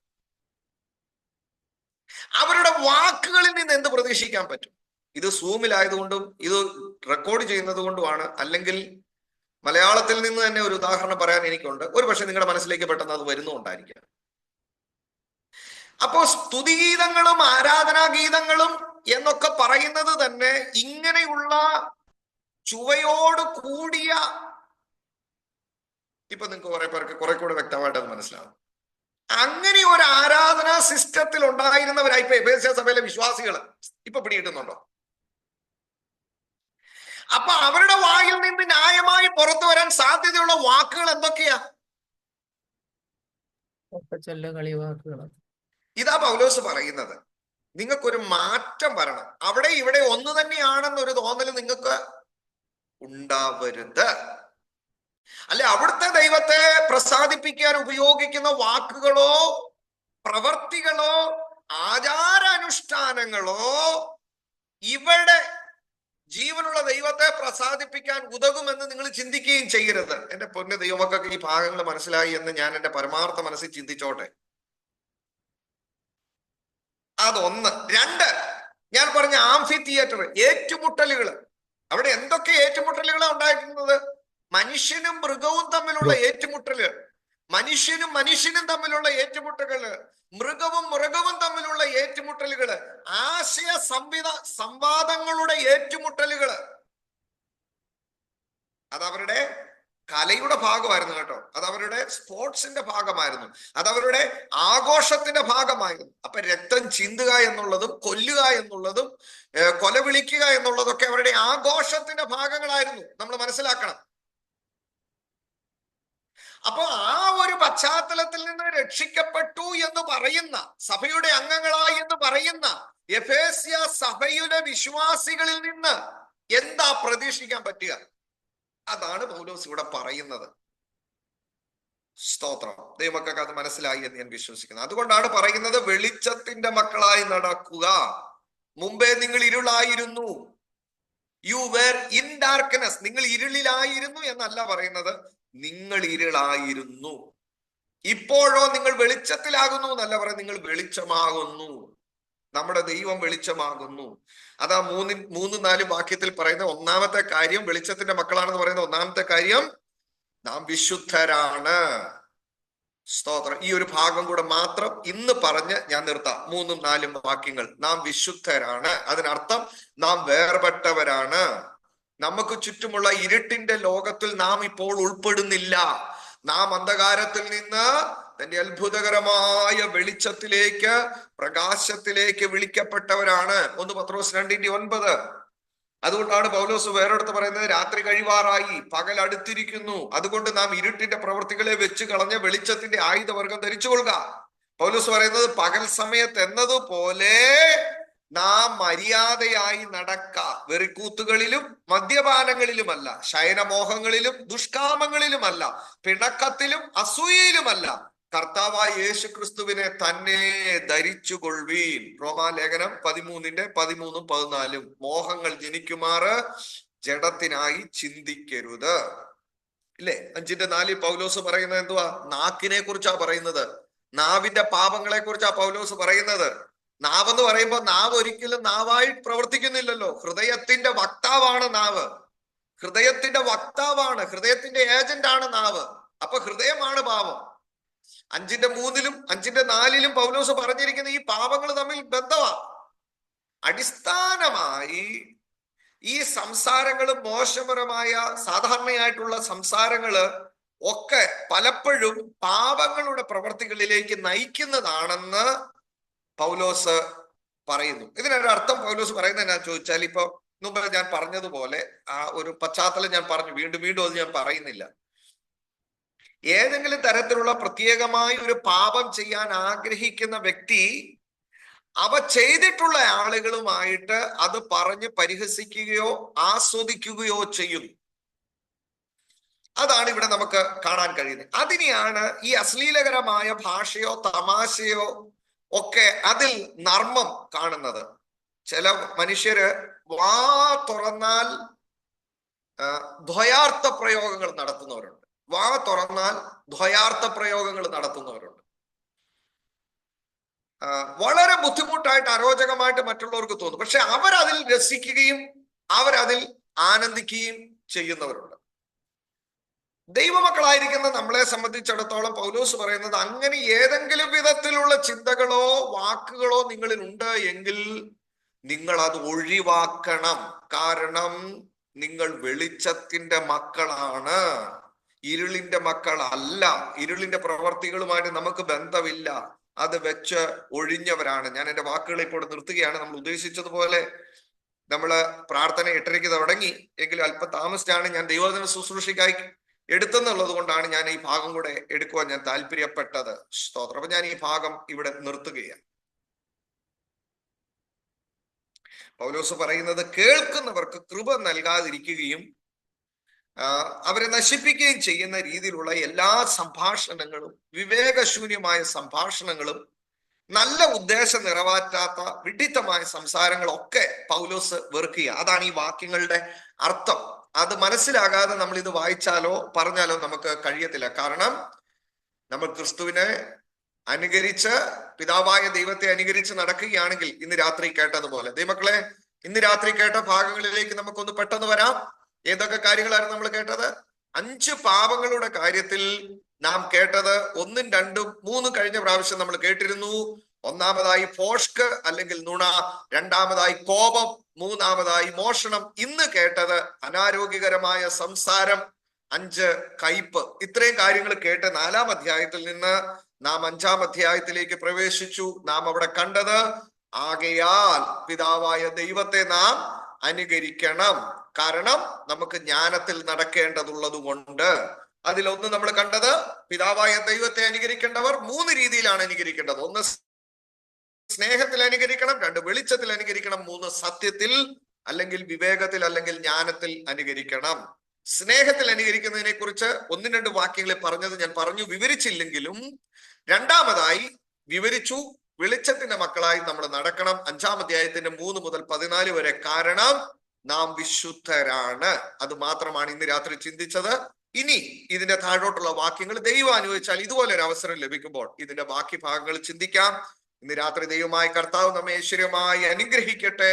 അവരുടെ വാക്കുകളിൽ നിന്ന് എന്ത് പ്രതീക്ഷിക്കാൻ പറ്റും? ഇത് സൂമിലായതുകൊണ്ടും ഇത് റെക്കോർഡ് ചെയ്യുന്നത് കൊണ്ടുമാണ്. അല്ലെങ്കിൽ മലയാളത്തിൽ നിന്ന് തന്നെ ഒരു ഉദാഹരണം പറയാൻ എനിക്കുണ്ട്. ഒരു പക്ഷെ നിങ്ങളുടെ മനസ്സിലേക്ക് പെട്ടെന്ന് അത് വരുന്നുണ്ടായിരിക്കാം. അപ്പോ സ്തുതിഗീതങ്ങളും ആരാധനാഗീതങ്ങളും എന്നൊക്കെ പറയുന്നത് തന്നെ ഇങ്ങനെയുള്ള ചുവയോട് കൂടിയ, ഇപ്പൊ നിങ്ങൾക്ക് കുറെ പേർക്ക് കുറെ കൂടെ വ്യക്തമായിട്ട് അത് മനസ്സിലാവും. അങ്ങനെ ഒരു ആരാധനാ സിസ്റ്റത്തിൽ ഉണ്ടായിരുന്നവരായി ഇപ്പൊ എഫേസ്യ സഭയിലെ വിശ്വാസികൾ ഇപ്പൊ പിടികിട്ടുന്നുണ്ടോ? അപ്പൊ അവരുടെ വായിൽ നിന്ന് ന്യായമായി പുറത്തു വരാൻ സാധ്യതയുള്ള വാക്കുകൾ എന്തൊക്കെയാ? കളി വാക്കുകൾ. ഇതാ പൗലോസ് പറയുന്നത്, നിങ്ങൾക്കൊരു മാറ്റം വരണം. അവിടെ ഇവിടെ ഒന്ന് തന്നെയാണെന്നൊരു തോന്നൽ നിങ്ങൾക്ക് ഉണ്ടാവരുത്. അല്ലെ, അവിടുത്തെ ദൈവത്തെ പ്രസാദിപ്പിക്കാൻ ഉപയോഗിക്കുന്ന വാക്കുകളോ പ്രവർത്തികളോ ആചാരാനുഷ്ഠാനങ്ങളോ ഇവിടെ ജീവനുള്ള ദൈവത്തെ പ്രസാദിപ്പിക്കാൻ ഉതകുമെന്ന് നിങ്ങൾ ചിന്തിക്കുകയും ചെയ്യരുത്. എന്റെ പൊന്നു ദൈവമക്കൾക്ക് ഈ ഭാഗങ്ങൾ മനസ്സിലായി എന്ന് ഞാൻ എന്റെ പരമാർത്ഥ മനസ്സിൽ ചിന്തിച്ചോട്ടെ. അതൊന്ന്. രണ്ട്, ഞാൻ പറഞ്ഞ ആംഫി തിയേറ്റർ, ഏറ്റുമുട്ടലുകൾ. അവിടെ എന്തൊക്കെ ഏറ്റുമുട്ടലുകളാണ് ഉണ്ടായിരിക്കുന്നത്? മനുഷ്യനും മൃഗവും തമ്മിലുള്ള ഏറ്റുമുട്ടല്, മനുഷ്യനും മനുഷ്യനും തമ്മിലുള്ള ഏറ്റുമുട്ടലുകള്, മൃഗവും മൃഗവും തമ്മിലുള്ള ഏറ്റുമുട്ടലുകള്, ആശയ സംവാദങ്ങളുടെ ഏറ്റുമുട്ടലുകള്. അതവരുടെ കലയുടെ ഭാഗമായിരുന്നു കേട്ടോ. അതവരുടെ സ്പോർട്സിന്റെ ഭാഗമായിരുന്നു. അതവരുടെ ആഘോഷത്തിന്റെ ഭാഗമായിരുന്നു. അപ്പൊ രക്തം ചിന്തുക എന്നുള്ളതും കൊല്ലുക എന്നുള്ളതും കൊലവിളിക്കുക എന്നുള്ളതൊക്കെ അവരുടെ ആഘോഷത്തിന്റെ ഭാഗങ്ങളായിരുന്നു. നമ്മൾ മനസ്സിലാക്കണം. അപ്പൊ ആ ഒരു പശ്ചാത്തലത്തിൽ നിന്ന് രക്ഷിക്കപ്പെട്ടു എന്ന് പറയുന്ന, സഭയുടെ അംഗങ്ങളായി എന്ന് പറയുന്ന എഫേസ്യ സഭയുടെ വിശ്വാസികളിൽ നിന്ന് എന്താ പ്രതീക്ഷിക്കാൻ പറ്റുക? അതാണ് പൗലോസ് ഇവിടെ പറയുന്നത്. സ്തോത്രം. ദൈവമക്കൾക്ക് അത് മനസ്സിലായി എന്ന് ഞാൻ വിശ്വസിക്കുന്നു. അതുകൊണ്ടാണ് പറയുന്നത്, വെളിച്ചത്തിന്റെ മക്കളായി നടക്കുക. മുമ്പേ നിങ്ങൾ ഇരുളായിരുന്നു. You were in darkness. നിങ്ങൾ ഇരുളിലായിരുന്നു എന്നല്ല പറയുന്നത്, നിങ്ങൾ ഇരുളായിരുന്നു. ഇപ്പോഴോ നിങ്ങൾ വെളിച്ചത്തിലാകുന്നു എന്നല്ല പറയുന്നത്, നിങ്ങൾ വെളിച്ചമാകുന്നു. നമ്മുടെ ദൈവം വെളിച്ചമാകുന്നു. അതാ 3-4 വാക്യത്തിൽ പറയുന്ന ഒന്നാമത്തെ കാര്യം, വെളിച്ചത്തിന്റെ മക്കളാണെന്ന് പറയുന്ന ഒന്നാമത്തെ കാര്യം, നാം വിശുദ്ധരാണ്. സ്തോത്രം. ഈ ഒരു ഭാഗം കൂടെ മാത്രം ഇന്ന് പറഞ്ഞ് ഞാൻ നിർത്താം. 3-4 വാക്യങ്ങൾ. നാം വിശുദ്ധരാണ്, അതിനർത്ഥം നാം വേർപെട്ടവരാണ്. നമുക്ക് ചുറ്റുമുള്ള ഇരുട്ടിന്റെ ലോകത്തിൽ നാം ഇപ്പോൾ ഉൾപ്പെടുന്നില്ല. നാം അന്ധകാരത്തിൽ നിന്ന് തന്റെ അത്ഭുതകരമായ വെളിച്ചത്തിലേക്ക്, പ്രകാശത്തിലേക്ക് വിളിക്കപ്പെട്ടവരാണ്. 1 പത്രോസ് 2:9. അതുകൊണ്ടാണ് പൗലോസ് വേറെടുത്ത് പറയുന്നത്, രാത്രി കഴിവാറായി, പകൽ അടുത്തിരിക്കുന്നു, അതുകൊണ്ട് നാം ഇരുട്ടിന്റെ പ്രവൃത്തികളെ വെച്ച് കളഞ്ഞ് വെളിച്ചത്തിന്റെ ആയുധവർഗം ധരിച്ചുകൊള്ളുക. പൗലോസ് പറയുന്നത്, പകൽ സമയത്ത് എന്നതുപോലെ നാം മര്യാദയായി നടക്ക. വെറിക്കൂത്തുകളിലും മദ്യപാനങ്ങളിലുമല്ല, ശയനമോഹങ്ങളിലും ദുഷ്കാമങ്ങളിലുമല്ല, പിണക്കത്തിലും അസൂയയിലുമല്ല, കർത്താവായ യേശു ക്രിസ്തുവിനെ തന്നെ ധരിച്ചുകൊള്ളുവീൻ. റോമാലേഖനം 13:13-14. മോഹങ്ങൾ ജനിക്കുമാറ് ജഡത്തിനായി ചിന്തിക്കരുത്. ഇല്ലേ? 5:4 പൗലോസ് പറയുന്നത് എന്തുവാ? നാക്കിനെ കുറിച്ചാ പറയുന്നത്. നാവിന്റെ പാപങ്ങളെ കുറിച്ചാ പൗലോസ് പറയുന്നത്. നാവ് എന്ന് പറയുമ്പോൾ നാവ് ഒരിക്കലും നാവായി പ്രവർത്തിക്കുന്നില്ലല്ലോ. ഹൃദയത്തിന്റെ വക്താവാണ് നാവ്. ഹൃദയത്തിന്റെ വക്താവാണ്, ഹൃദയത്തിന്റെ ഏജന്റ് ആണ് നാവ്. അപ്പൊ ഹൃദയമാണ് പാപം. 5:3 5:4 പൗലോസ് പറഞ്ഞിരിക്കുന്ന ഈ പാപങ്ങൾ തമ്മിൽ ബന്ധമാണ്. അടിസ്ഥാനമായി ഈ സംസാരങ്ങളും മോശപരമായ സാധാരണയായിട്ടുള്ള സംസാരങ്ങള് ഒക്കെ പലപ്പോഴും പാപങ്ങളുടെ പ്രവർത്തികളിലേക്ക് നയിക്കുന്നതാണെന്ന് പൗലോസ് പറയുന്നു. ഇതിനൊരർത്ഥം പൗലോസ് പറയുന്നത് എന്നാ ചോദിച്ചാൽ, ഇപ്പൊ മുമ്പ് ഞാൻ പറഞ്ഞതുപോലെ ആ ഒരു പശ്ചാത്തലം ഞാൻ പറഞ്ഞു, വീണ്ടും അത് ഞാൻ പറയുന്നില്ല. ഏതെങ്കിലും തരത്തിലുള്ള പ്രത്യേകമായ ഒരു പാപം ചെയ്യാൻ ആഗ്രഹിക്കുന്ന വ്യക്തി അവ ചെയ്തിട്ടുള്ള ആളുകളുമായിട്ട് അത് പറഞ്ഞ് പരിഹസിക്കുകയോ ആസ്വദിക്കുകയോ ചെയ്യുന്നു. അതാണ് ഇവിടെ നമുക്ക് കാണാൻ കഴിയുന്നത്. അതിനെയാണ് ഈ അശ്ലീലകരമായ ഭാഷയോ തമാശയോ ഒക്കെ അതിൽ നർമ്മം കാണുന്നത്. ചില മനുഷ്യര് വാ തുറന്നാൽ ദ്വയാർത്ഥ പ്രയോഗങ്ങൾ നടത്തുന്നവരുണ്ട്. വാ തുറന്നാൽ ദ്വയാർത്ഥ പ്രയോഗങ്ങൾ നടത്തുന്നവരുണ്ട്. വളരെ ബുദ്ധിമുട്ടായിട്ട് അരോചകമായിട്ട് മറ്റുള്ളവർക്ക് തോന്നും. പക്ഷെ അവരതിൽ രസിക്കുകയും അവരതിൽ ആനന്ദിക്കുകയും ചെയ്യുന്നവരുണ്ട്. ദൈവമക്കളായിരിക്കുന്ന നമ്മളെ സംബന്ധിച്ചിടത്തോളം പൗലോസ് പറയുന്നത്, അങ്ങനെ ഏതെങ്കിലും വിധത്തിലുള്ള ചിന്തകളോ വാക്കുകളോ നിങ്ങളിൽ ഉണ്ട് എങ്കിൽ നിങ്ങൾ അത് ഒഴിവാക്കണം. കാരണം നിങ്ങൾ വെളിച്ചത്തിന്റെ മക്കളാണ്, ഇരുളിന്റെ മക്കളല്ല. ഇരുളിന്റെ പ്രവർത്തികളുമായിട്ട് നമുക്ക് ബന്ധമില്ല. അത് വെച്ച് ഒഴിഞ്ഞവരാണ്. ഞാൻ എൻ്റെ വാക്കുകൾ ഇപ്പോൾ നിർത്തുകയാണ്. നമ്മൾ ഉദ്ദേശിച്ചതുപോലെ നമ്മള് പ്രാർത്ഥന 8:30 തുടങ്ങി എങ്കിലും അല്പം താമസിച്ചാണ് ഞാൻ ദൈവവചന ശുശ്രൂഷയ്ക്കായി എടുത്തെന്നുള്ളത് കൊണ്ടാണ് ഞാൻ ഈ ഭാഗം കൂടെ എടുക്കുവാൻ ഞാൻ താല്പര്യപ്പെട്ടത്. സ്തോത്രം. അപ്പൊ ഞാൻ ഈ ഭാഗം ഇവിടെ നിർത്തുകയാണ്. പൗലോസ് പറയുന്നത്, കേൾക്കുന്നവർക്ക് കൃപ നൽകാതിരിക്കുകയും അവരെ നശിപ്പിക്കുകയും ചെയ്യുന്ന രീതിയിലുള്ള എല്ലാ സംഭാഷണങ്ങളും, വിവേകശൂന്യമായ സംഭാഷണങ്ങളും, നല്ല ഉദ്ദേശം നിറവേറ്റാത്ത വിഡിത്തമായ സംസാരങ്ങളൊക്കെ പൗലോസ് വെറുക്കുക. അതാണ് ഈ വാക്യങ്ങളുടെ അർത്ഥം. അത് മനസ്സിലാകാതെ നമ്മൾ ഇത് വായിച്ചാലോ പറഞ്ഞാലോ നമുക്ക് കഴിയത്തില്ല. കാരണം നമ്മൾ ക്രിസ്തുവിനെ അനുകരിച്ച്, പിതാവായ ദൈവത്തെ അനുകരിച്ച് നടക്കുകയാണെങ്കിൽ ഇന്ന് രാത്രി കേട്ടതുപോലെ, ദൈവമക്കളെ, ഇന്ന് രാത്രി കേട്ട ഭാഗങ്ങളിലേക്ക് നമുക്കൊന്ന് പെട്ടെന്ന് വരാം. ഏതൊക്കെ കാര്യങ്ങളായിരുന്നു നമ്മൾ കേട്ടത്? 5 പാപങ്ങളുടെ കാര്യത്തിൽ നാം കേട്ടത് 1, 2, 3 കഴിഞ്ഞ പ്രാവശ്യം നമ്മൾ കേട്ടിരുന്നു. ഒന്നാമതായി ഫോഷ്ക് അല്ലെങ്കിൽ നുണ, രണ്ടാമതായി കോപം, മൂന്നാമതായി മോഷണം. ഇന്ന് കേട്ടത് അനാരോഗ്യകരമായ സംസാരം, 5 കയ്പ്. ഇത്രയും കാര്യങ്ങൾ കേട്ട് 4-ാം അധ്യായത്തിൽ നിന്ന് നാം 5-ാം അധ്യായത്തിലേക്ക് പ്രവേശിച്ചു. നാം അവിടെ കണ്ടത്, ആകയാൽ പിതാവായ ദൈവത്തെ നാം അനുകരിക്കണം, കാരണം നമുക്ക് ജ്ഞാനത്തിൽ നടക്കേണ്ടതുള്ളത് കൊണ്ട്. അതിലൊന്ന് നമ്മൾ കണ്ടത്, പിതാവായ ദൈവത്തെ അനുകരിക്കേണ്ടവർ 3 രീതിയിലാണ് അനുകരിക്കേണ്ടത്. 1 സ്നേഹത്തിൽ അനുകരിക്കണം, 2 വെളിച്ചത്തിൽ അനുകരിക്കണം, 3 സത്യത്തിൽ അല്ലെങ്കിൽ വിവേകത്തിൽ അല്ലെങ്കിൽ ജ്ഞാനത്തിൽ അനുകരിക്കണം. സ്നേഹത്തിൽ അനുകരിക്കുന്നതിനെ കുറിച്ച് 1-2 വാക്യങ്ങളിൽ പറഞ്ഞത് ഞാൻ പറഞ്ഞു, വിവരിച്ചില്ലെങ്കിലും രണ്ടാമതായി വിവരിച്ചു. വെളിച്ചത്തിന്റെ മക്കളായി നമ്മൾ നടക്കണം. 5-ാം അധ്യായത്തിന്റെ 3 മുതൽ 14 വരെ. കാരണം നാം വിശുദ്ധരാണ്. അത് മാത്രമാണ് ഇന്ന് രാത്രി ചിന്തിച്ചത്. ഇനി ഇതിന്റെ താഴോട്ടുള്ള വാക്യങ്ങൾ ദൈവം അനുവദിച്ചാൽ ഇതുപോലെ ഒരു അവസരം ലഭിക്കുമ്പോൾ ഇതിന്റെ ബാക്കി ഭാഗങ്ങൾ ചിന്തിക്കാം. ഇന്ന് രാത്രി ദൈവമായ കർത്താവ് നമ്മെ ഐശ്വര്യമായി അനുഗ്രഹിക്കട്ടെ.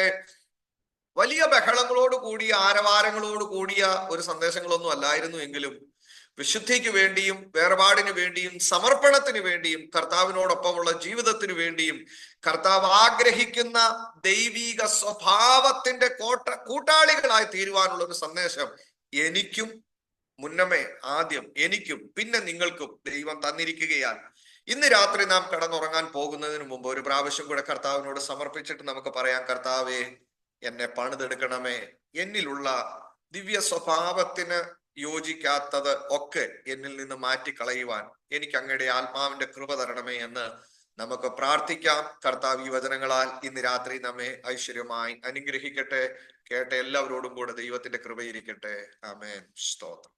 വലിയ ബഹളങ്ങളോട് കൂടിയ, ആരവാരങ്ങളോട് കൂടിയ ഒരു സന്ദേശങ്ങളൊന്നും അല്ലായിരുന്നു എങ്കിലും വിശുദ്ധിക്ക് വേണ്ടിയും വേർപാടിന് വേണ്ടിയും സമർപ്പണത്തിന് വേണ്ടിയും കർത്താവിനോടൊപ്പമുള്ള ജീവിതത്തിന് വേണ്ടിയും കർത്താവ് ആഗ്രഹിക്കുന്ന ദൈവിക സ്വഭാവത്തിന്റെ കൂട്ടാളികളായി തീരുവാനുള്ള ഒരു സന്ദേശം എനിക്കും മുന്നമേ ആദ്യം എനിക്കും പിന്നെ നിങ്ങൾക്കും ദൈവം തന്നിരിക്കുകയാണ്. ഇന്ന് രാത്രി നാം കടന്നുറങ്ങാൻ പോകുന്നതിന് മുമ്പ് ഒരു പ്രാവശ്യം കൂടെ കർത്താവിനോട് സമർപ്പിച്ചിട്ട് നമുക്ക് പറയാം, കർത്താവേ, എന്നെ പണിതെടുക്കണമേ. എന്നിലുള്ള ദിവ്യ സ്വഭാവത്തിന് യോജിക്കാത്തത് ഒക്കെ എന്നിൽ നിന്ന് മാറ്റിക്കളയുവാൻ എനിക്ക് അങ്ങയുടെ ആത്മാവിന്റെ കൃപ തരണമേ എന്ന് നമുക്ക് പ്രാർത്ഥിക്കാം. കർത്താവ് ഈ വചനങ്ങളാൽ ഇന്ന് രാത്രി നമ്മെ ഐശ്വര്യമായി അനുഗ്രഹിക്കട്ടെ. കേട്ട എല്ലാവരോടും കൂടെ ദൈവത്തിന്റെ കൃപയിരിക്കട്ടെ. ആമേൻ. സ്തോത്രം.